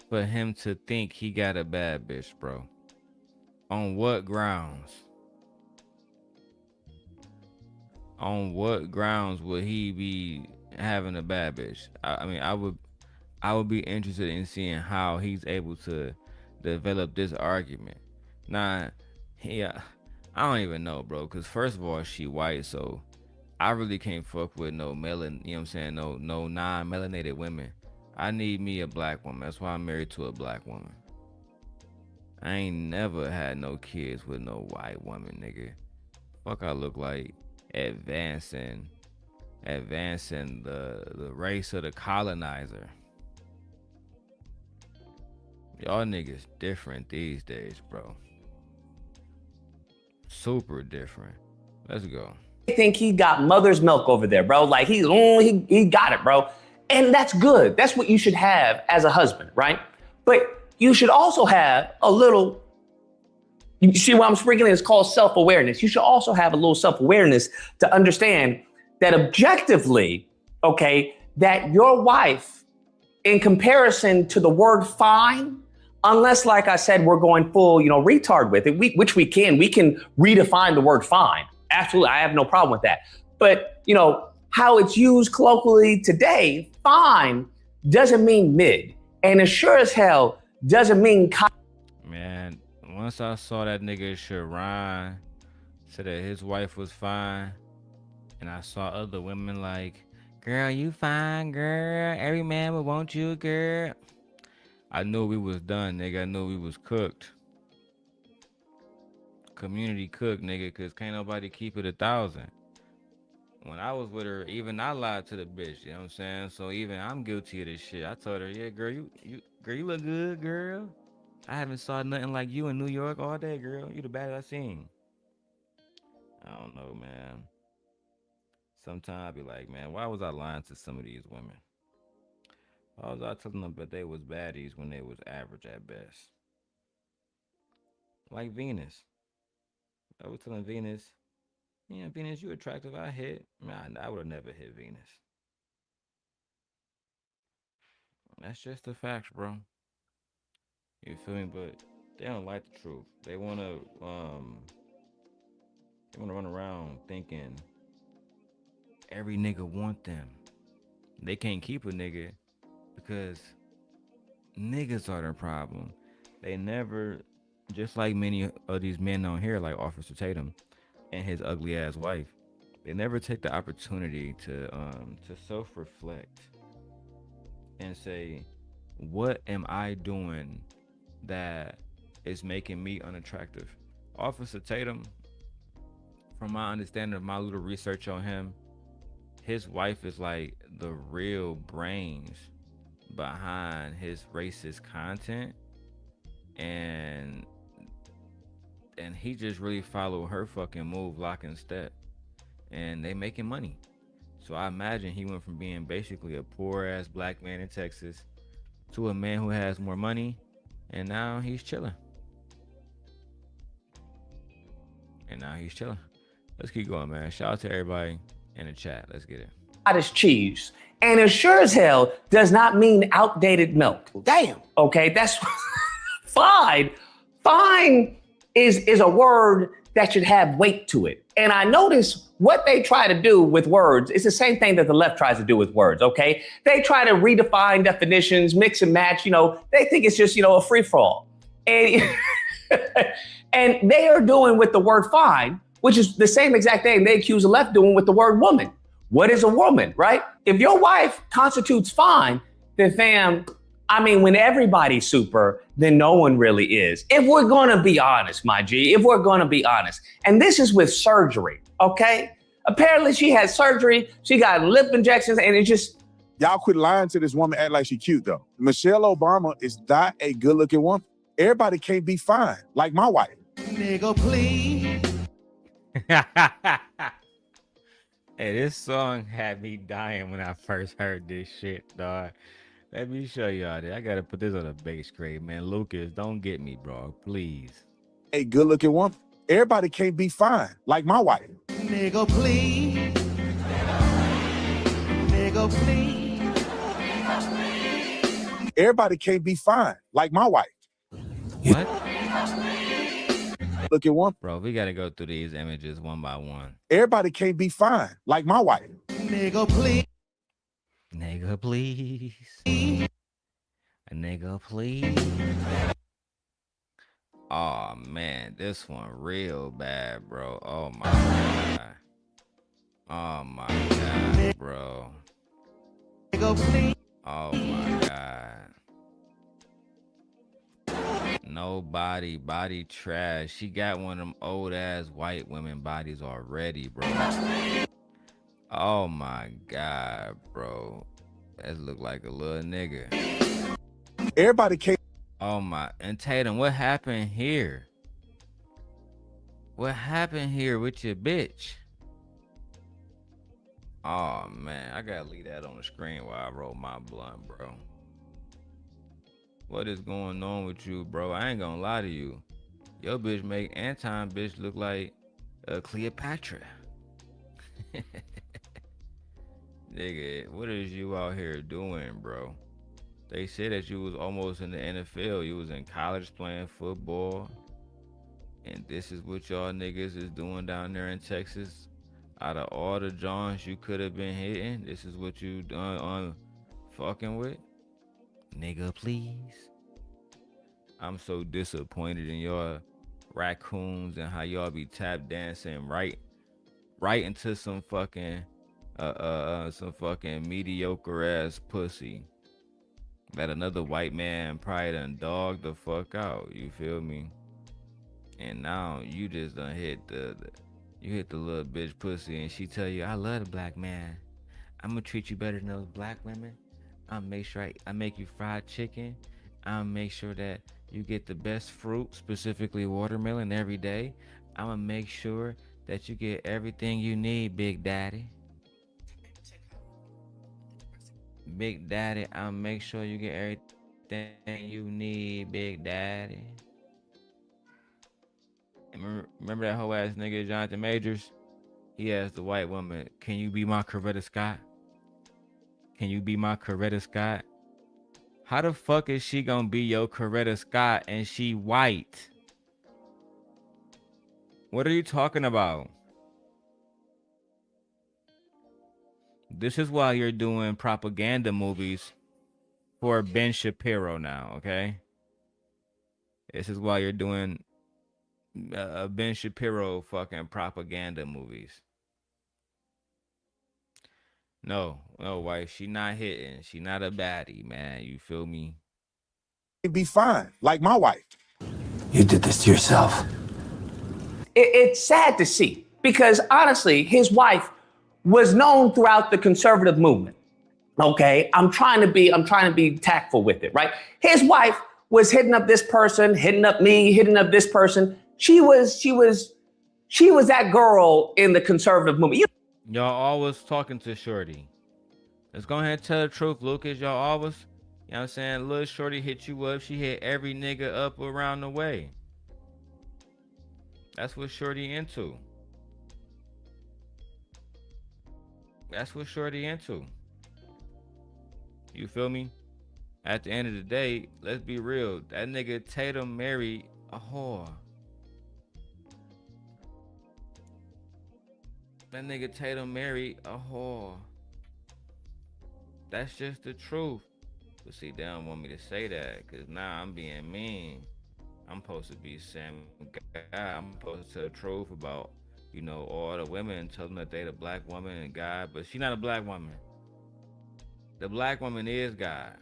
for him to think he got a bad bitch, bro. On what grounds? On what grounds would he be having a bad bitch? I mean, I would be interested in seeing how he's able to develop this argument. Nah, I don't even know, bro. Cause first of all, she white, so I really can't fuck with no melanin. You know what I'm saying? No non-melanated women. I need me a black woman. That's why I'm married to a black woman. I ain't never had no kids with no white woman, nigga. Fuck, I look like advancing the race of the colonizer. Y'all niggas different these days, bro. Super different. Let's go. I think he got mother's milk over there, bro. Like he got it, bro. And that's good. That's what you should have as a husband, right? But you should also have a little, you see what I'm sprinkling? It's called self-awareness. You should also have a little self-awareness to understand that objectively, okay, that your wife, in comparison to the word fine, unless, like I said, we're going full, retard with it, which we can redefine the word fine. Absolutely, I have no problem with that. But, how it's used colloquially today, fine doesn't mean mid. And it sure as hell doesn't mean Man, once I saw that nigga Sharon said that his wife was fine, and I saw other women like, girl, you fine, girl. Every man would want you, girl. I knew we was done, nigga. I knew we was cooked. Community cooked, nigga, because can't nobody keep it 1,000. When I was with her, even I lied to the bitch, you know what I'm saying? So even I'm guilty of this shit. I told her, yeah, girl, you look good, girl. I haven't saw nothing like you in New York all day, girl. You the baddest I seen. I don't know, man. Sometimes I be like, man, why was I lying to some of these women? Why was I telling them that they was baddies when they was average at best? Like Venus. I was telling Venus, yeah, Venus, you attractive. I hit. Man, I would have never hit Venus. That's just the facts, bro. You feel me? But they don't like the truth. They wanna run around thinking every nigga want them. They can't keep a nigga because niggas are their problem. They never, just like many of these men on here, like Officer Tatum and his ugly ass wife, they never take the opportunity to self-reflect and say, what am I doing that is making me unattractive? Officer Tatum, from my understanding of my little research on him, his wife is like the real brains behind his racist content, and he just really follow her fucking move, lock and step, and they making money. So I imagine he went from being basically a poor ass black man in Texas to a man who has more money, and now he's chilling. Let's keep going, man. Shout out to everybody in the chat. Let's get it. Hottest cheese. And it sure as hell does not mean outdated milk. Damn. Okay, that's fine. Fine is a word that should have weight to it. And I notice what they try to do with words. It's the same thing that the left tries to do with words, okay? They try to redefine definitions, mix and match, they think it's just, a free-for-all. And, and they are doing with the word fine, which is the same exact thing they accuse the left doing with the word woman. What is a woman, right? If your wife constitutes fine, then fam, when everybody's super, then no one really is. If we're gonna be honest, my G, if we're gonna be honest. And this is with surgery, okay? Apparently she had surgery, she got lip injections, and it just... Y'all quit lying to this woman, act like she cute though. Michelle Obama is not a good looking woman. Everybody can't be fine, like my wife. Nigga, please. Hey, this song had me dying when I first heard this shit, dog. Let me show y'all this. I gotta put this on a base grade, man. Lucas, don't get me, bro. Please. A good looking woman. Everybody can't be fine, like my wife. Nigga, please. Nigga, please. Everybody can't be fine, like my wife. What? Looking woman. Bro, we gotta go through these images one by one. Everybody can't be fine, like my wife. Nigga, please. Nigga, please. A nigga, please. Oh, man, this one real bad, bro. Oh, my God. Oh, my God, bro. Nigga, please. Oh, my God. No body trash. She got one of them old ass white women bodies already, bro. Oh my God, bro. That look like a little nigga. Everybody can't. Oh my. And Tatum, what happened here? What happened here with your bitch? Oh man, I gotta leave that on the screen while I roll my blunt, bro. What is going on with you, bro? I ain't gonna lie to you. Your bitch make Anton bitch look like Cleopatra. Nigga, what is you out here doing, bro? They said that you was almost in the NFL. You was in college playing football. And this is what y'all niggas is doing down there in Texas. Out of all the Johns you could have been hitting, this is what you done on fucking with? Nigga, please. I'm so disappointed in y'all raccoons and how y'all be tap dancing right into some fucking mediocre ass pussy that another white man probably done dogged the fuck out. You feel me? And now you just done hit the little bitch pussy, and she tell you, I love the black man. I'm gonna treat you better than those black women. I'll make sure I make you fried chicken. I'll make sure that you get the best fruit, specifically watermelon, every day. I'm gonna make sure that you get everything you need, Big Daddy. Big Daddy, I'll make sure you get everything you need, Big Daddy. Remember that whole ass nigga, Jonathan Majors? He asked the white woman, can you be my Coretta Scott? Can you be my Coretta Scott? How the fuck is she gonna be your Coretta Scott and she white? What are you talking about? This is why you're doing propaganda movies for Ben Shapiro now, okay? This is why you're doing Ben Shapiro fucking propaganda movies. No, wife, she not hitting. She not a baddie, man. You feel me? Be fine, like my wife. You did this to yourself. It's sad to see because honestly, his wife was known throughout the conservative movement. Okay, I'm trying to be tactful with it, right? His wife was hitting up this person, hitting up me, hitting up this person. She was that girl in the conservative movement. Y'all always talking to Shorty. Let's go ahead and tell the truth, Lucas. Y'all always, you know what I'm saying? Little Shorty hit you up. She hit every nigga up around the way. That's what Shorty into. That's what Shorty into. You feel me? At the end of the day, let's be real. That nigga Tatum married a whore. That nigga Tatum married a whore. That's just the truth. But see, they don't want me to say that because now I'm being mean. I'm supposed to be SimpGod. I'm supposed to tell the truth about, you know, all the women and tell them that they the black woman and God, but she not a black woman. The black woman is God.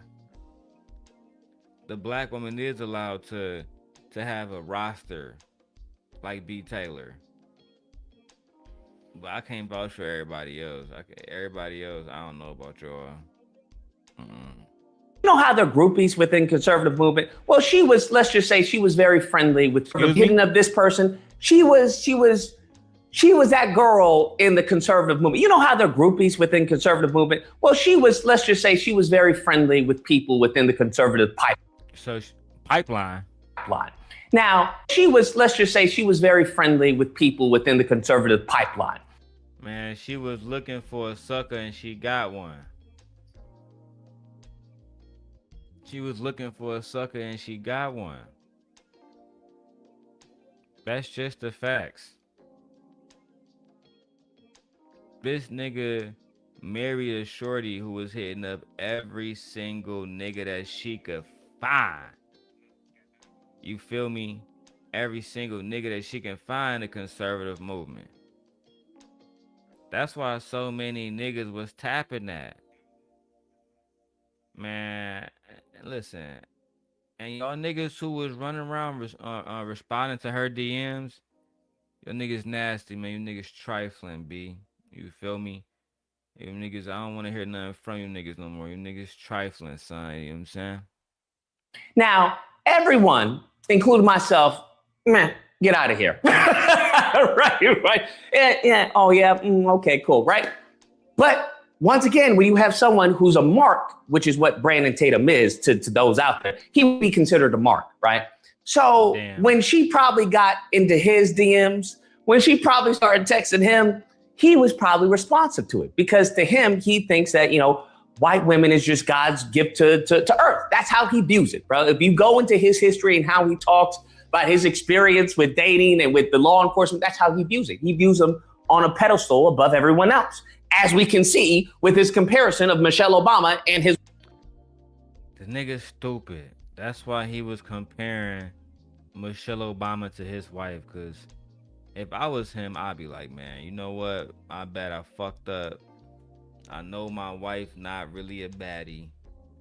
The black woman is allowed to have a roster like B. Taylor. But I can't vouch for everybody else. Everybody else, I don't know about y'all. You know how they're groupies within conservative movement? Well, she was, let's just say she was very friendly with the opinion of this person. She was that girl in the conservative movement. You know how they're groupies within conservative movement? Well, she was, let's just say she was very friendly with people within the conservative pipeline. So pipeline. Now, she was, let's just say she was very friendly with people within the conservative pipeline. Man, she was looking for a sucker and she got one. She was looking for a sucker and she got one. That's just the facts. This nigga married a shorty who was hitting up every single nigga that she could find. You feel me? Every single nigga that she can find in the conservative movement. That's why so many niggas was tapping that. Man, listen. And y'all niggas who was running around responding to her DMs, y'all niggas nasty, man. You niggas trifling, B. You feel me? You niggas, I don't want to hear nothing from you niggas no more. You niggas trifling, son. You know what I'm saying? Now, everyone, including myself, man, get out of here. right. Yeah. Oh, yeah. Okay, cool. Right. But once again, when you have someone who's a mark, which is what Brandon Tatum is to those out there, he would be considered a mark, right? So when she probably got into his DMs, when she probably started texting him, he was probably responsive to it because to him, he thinks that, you know, white women is just God's gift to earth. That's how he views it, bro. If you go into his history and how he talks about his experience with dating and with the law enforcement, that's how he views it. He views them on a pedestal above everyone else, as we can see with his comparison of Michelle Obama and his. The nigga's stupid. That's why he was comparing Michelle Obama to his wife, because if I was him, I'd be like, man, you know what? I bet I fucked up. I know my wife not really a baddie.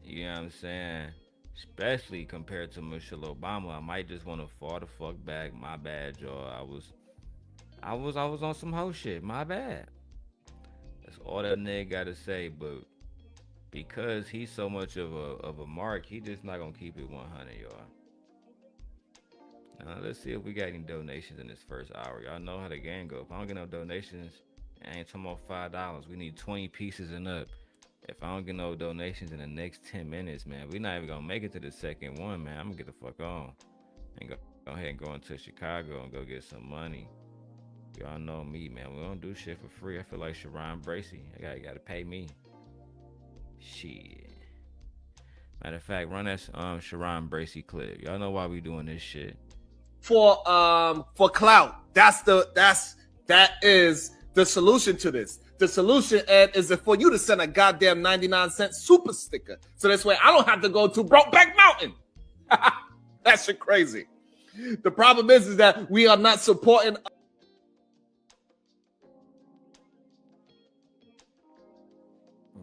You know what I'm saying? Especially compared to Michelle Obama. I might just want to fall the fuck back. My bad, y'all. I was on some hoe shit. My bad. That's all that nigga gotta say. But because he's so much of a mark, he just not gonna keep it 100, y'all. Now let's see if we got any donations in this first hour. Y'all know how the game go. If I don't get no donations, I ain't talking about $5. We need 20 pieces and up. If I don't get no donations in the next 10 minutes, man, we're not even gonna make it to the second one, man. I'm gonna get the fuck on and go ahead and go into Chicago and go get some money. Y'all know me, man. We don't do shit for free. I feel like Sharon Bracey. I gotta pay me. Shit. Matter of fact, run that Sharon Bracey clip. Y'all know why we doing this shit. For clout. That is the solution to this. The solution, Ed, is for you to send a goddamn 99-cent super sticker. So this way I don't have to go to Brokeback Mountain. That shit crazy. The problem is that we are not supporting.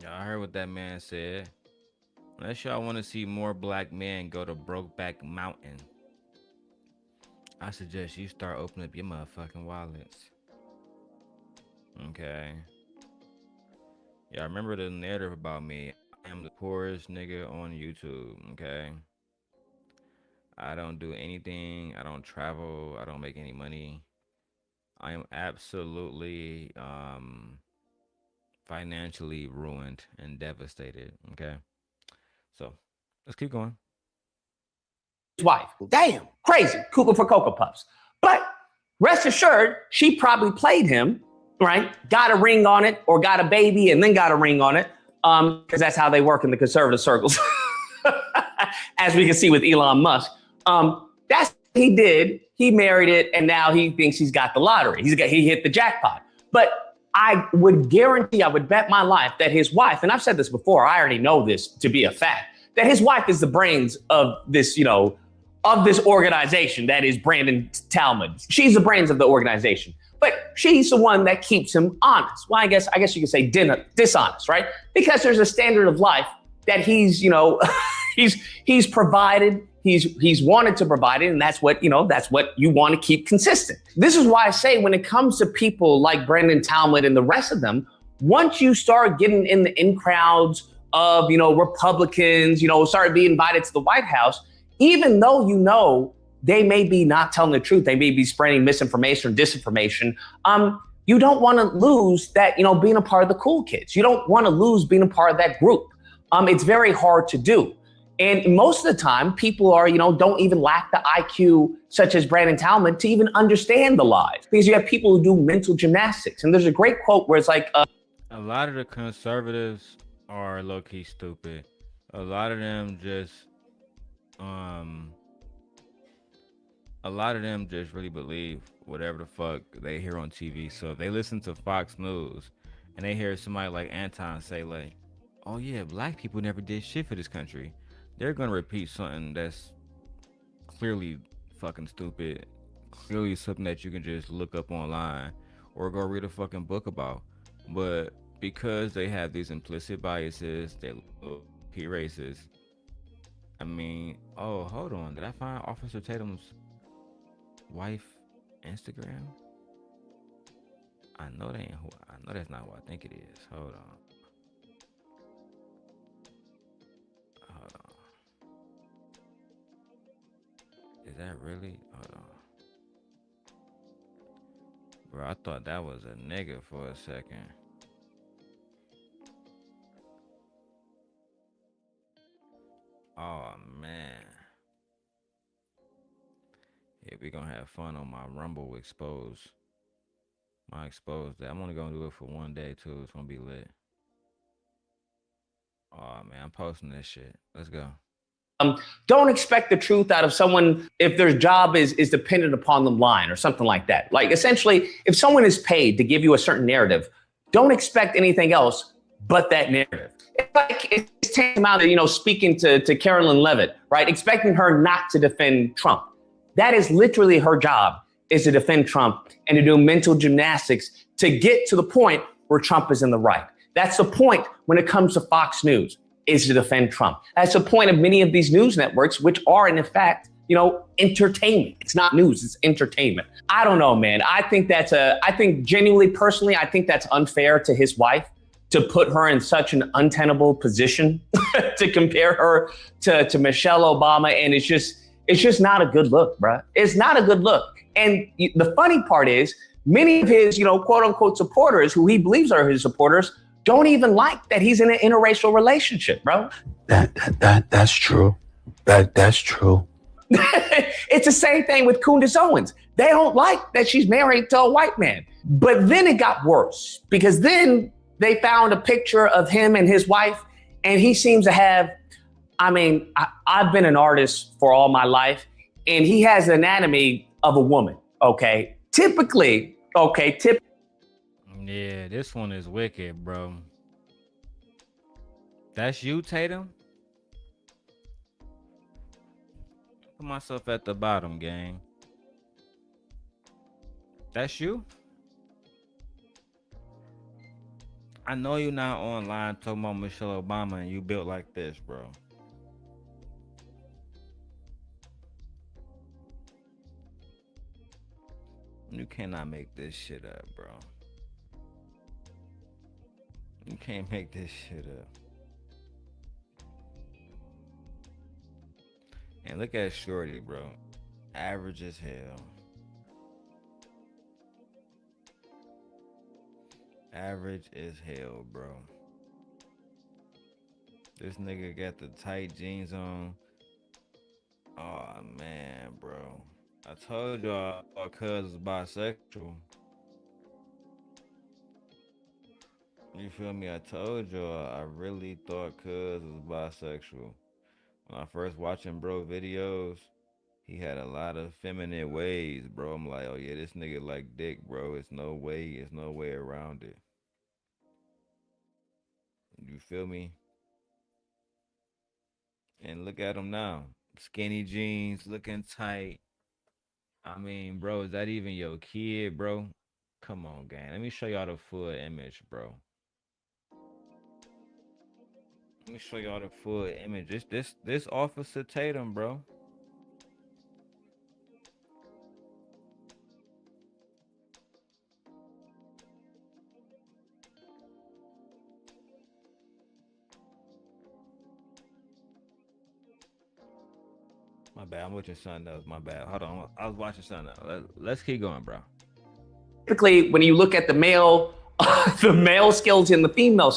Y'all heard what that man said. Unless y'all want to see more black men go to Brokeback Mountain, I suggest you start opening up your motherfucking wallets. Okay. Y'all remember the narrative about me. I am the poorest nigga on YouTube, okay? I don't do anything. I don't travel. I don't make any money. I am absolutely financially ruined and devastated, okay? So, let's keep going. His wife. Damn, crazy. Cooper for Cocoa Puffs. But rest assured, she probably played him, right? Got a ring on it or got a baby and then got a ring on it. Because that's how they work in the conservative circles. As we can see with Elon Musk. That's what he did. He married it and now he thinks he's got the lottery. He hit the jackpot. But I would guarantee, I would bet my life that his wife, and I've said this before, I already know this to be a fact, that his wife is the brains of this, of this organization that is Brandon Talmadge. She's the brains of the organization, but she's the one that keeps him honest. Well, I guess you could say dishonest, right? Because there's a standard of life that he's provided. He's wanted to provide it, and that's what you want to keep consistent. This is why I say when it comes to people like Brandon Talmadge and the rest of them, once you start getting in the in crowds of Republicans, start being invited to the White House, even though they may be not telling the truth, they may be spreading misinformation or disinformation. You don't want to lose that, being a part of the cool kids. You don't want to lose being a part of that group. It's very hard to do. And most of the time, people don't even lack the IQ, such as Brandon Talmadge, to even understand the lies. Because you have people who do mental gymnastics. And there's a great quote where it's like, a lot of the conservatives are low-key stupid. A lot of them just really believe whatever the fuck they hear on TV. So if they listen to Fox News and they hear somebody like Anton say like, oh yeah, black people never did shit for this country, they're gonna repeat something that's clearly fucking stupid, clearly something that you can just look up online or go read a fucking book about. But because they have these implicit biases, they look racist. I mean, oh, hold on, did I find Officer Tatum's wife Instagram? I know that's not who I think it is. Hold on. Is that really? Hold on. Bro, I thought that was a nigga for a second. Oh, man. Yeah, we gonna have fun on my Rumble expose. My expose that. I'm only gonna do it for one day, too. It's gonna be lit. Oh, man, I'm posting this shit. Let's go. Don't expect the truth out of someone if their job is dependent upon them lying or something like that. Like, essentially, if someone is paid to give you a certain narrative, don't expect anything else but that narrative. It's like it's tantamount to, speaking to Carolyn Levitt, right? Expecting her not to defend Trump. That is literally her job, is to defend Trump and to do mental gymnastics to get to the point where Trump is in the right. That's the point when it comes to Fox News, is to defend Trump. That's the point of many of these news networks, which are in fact, entertainment. It's not news, it's entertainment. I don't know, man. I think genuinely, personally, I think that's unfair to his wife to put her in such an untenable position to compare her to Michelle Obama. And it's just not a good look, bro. It's not a good look. And the funny part is many of his, quote unquote supporters who he believes are his supporters don't even like that he's in an interracial relationship, bro. That's true. That's true. It's the same thing with Candace Owens. They don't like that she's married to a white man. But then it got worse because then they found a picture of him and his wife, and he seems to have, I've been an artist for all my life, and he has the anatomy of a woman, okay? Typically. Yeah, this one is wicked, bro. That's you, Tatum? Put myself at the bottom, gang. That's you? I know you're not online talking about Michelle Obama and you built like this, bro. You cannot make this shit up, bro. You can't make this shit up. And look at Shorty, bro. Average as hell. Average as hell, bro. This nigga got the tight jeans on. Oh, man, bro. I told y'all our cuz is bisexual. You feel me? I told y'all I really thought cuz was bisexual. When I first watching bro videos, he had a lot of feminine ways, bro. I'm like, oh yeah, this nigga like dick, bro. It's no way around it. You feel me? And look at him now. Skinny jeans, looking tight. I mean, bro, is that even your kid, bro? Come on, gang. Let me show y'all the full image, bro. Let me show y'all the full image. This Officer Tatum, bro. My bad. I'm watching something else. My bad. Hold on. I was watching something else. Let's keep going, bro. Typically, when you look at the male, the male skeleton, the female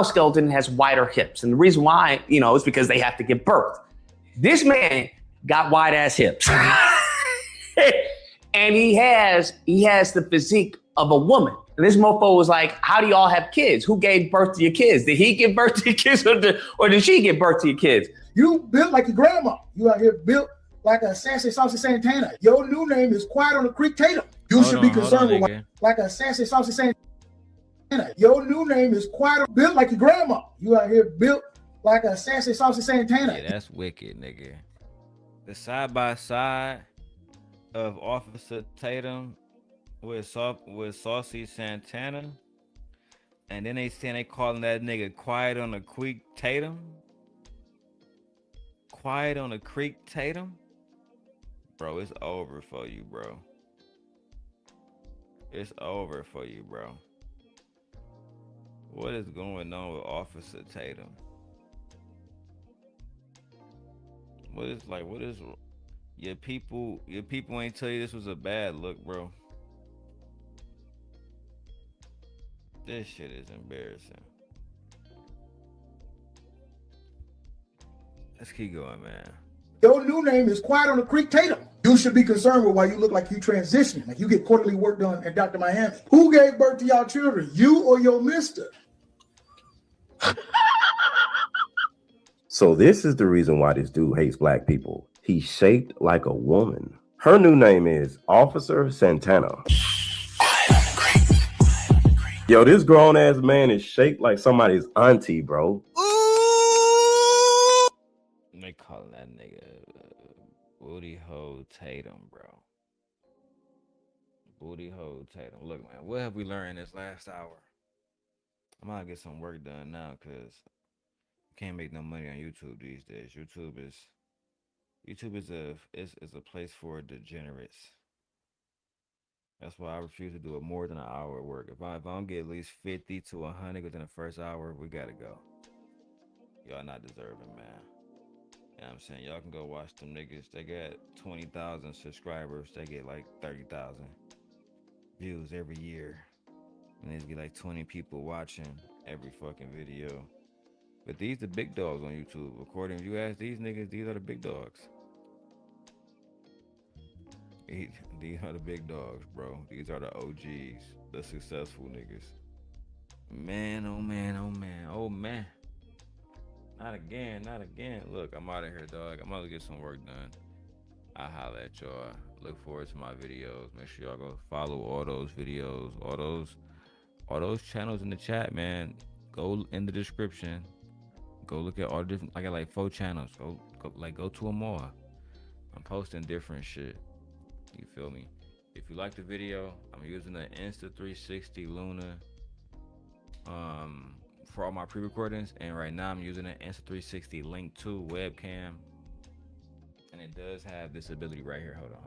skeleton has wider hips, and the reason why, is because they have to give birth. This man got wide ass hips, and he has the physique of a woman. And this mofo was like, "How do y'all have kids? Who gave birth to your kids? Did he give birth to your kids, or did she give birth to your kids?" You built like your grandma. You out here built like a sassy, saucy Santana. Your new name is Quiet on the Creek Tatum. You should be concerned with like a sassy, saucy Santana. Your new name is Quiet, built like your grandma. You out here built like a sassy, saucy Santana. Yeah, that's wicked, nigga. The side by side of Officer Tatum with Saucy Santana, and then they calling that nigga Quiet on the Creek Tatum. Quiet on the Creek Tatum, bro. It's over for you, bro. It's over for you, bro. What is going on with Officer Tatum? What is your people ain't tell you this was a bad look, bro? This shit is embarrassing. Let's keep going, man. Your new name is Quiet on the Creek Tatum. You should be concerned with why you look like you transitioning, like you get quarterly work done at Dr. Miami. Who gave birth to y'all children, you or your mister? So this is the reason why this dude hates black people. He's shaped like a woman. Her new name is Officer Santana. Yo, this grown ass man is shaped like somebody's auntie, bro. They calling that nigga Booty Hole Tatum, bro. Booty Hole Tatum. Look, man, what have we learned this last hour? I'm gonna get some work done now, cause you can't make no money on YouTube these days. YouTube is a place for degenerates. That's why I refuse to do it more than an hour of work. If I don't get at least 50 to 100 within the first hour, we gotta go. Y'all not deserving, man. You know what I'm saying? Y'all can go watch them niggas. They got 20,000 subscribers. They get like 30,000 views every year. And there's get like 20 people watching every fucking video. But these the big dogs on YouTube. According to you ask these niggas, these are the big dogs. These are the big dogs, bro. These are the OGs, the successful niggas. Man, oh man, oh man, oh man. Not again, not again. Look, I'm out of here, dog. I'm about to get some work done. I'll holla at y'all. Look forward to my videos. Make sure y'all go follow all those videos, all those channels in the chat, man. Go in the description. Go look at all the different. I got like 4 channels. Go to them all. I'm posting different shit. You feel me? If you like the video, I'm using the Insta360 Luna for all my pre-recordings, and right now I'm using an Insta360 Link 2 webcam, and it does have this ability right here. Hold on.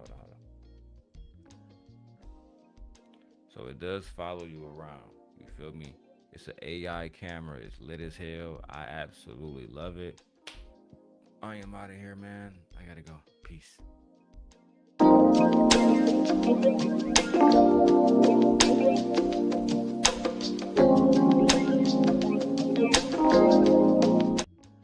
So it does follow you around. You feel me? It's an AI camera. It's lit as hell. I absolutely love it. I am out of here, man. I gotta go. Peace.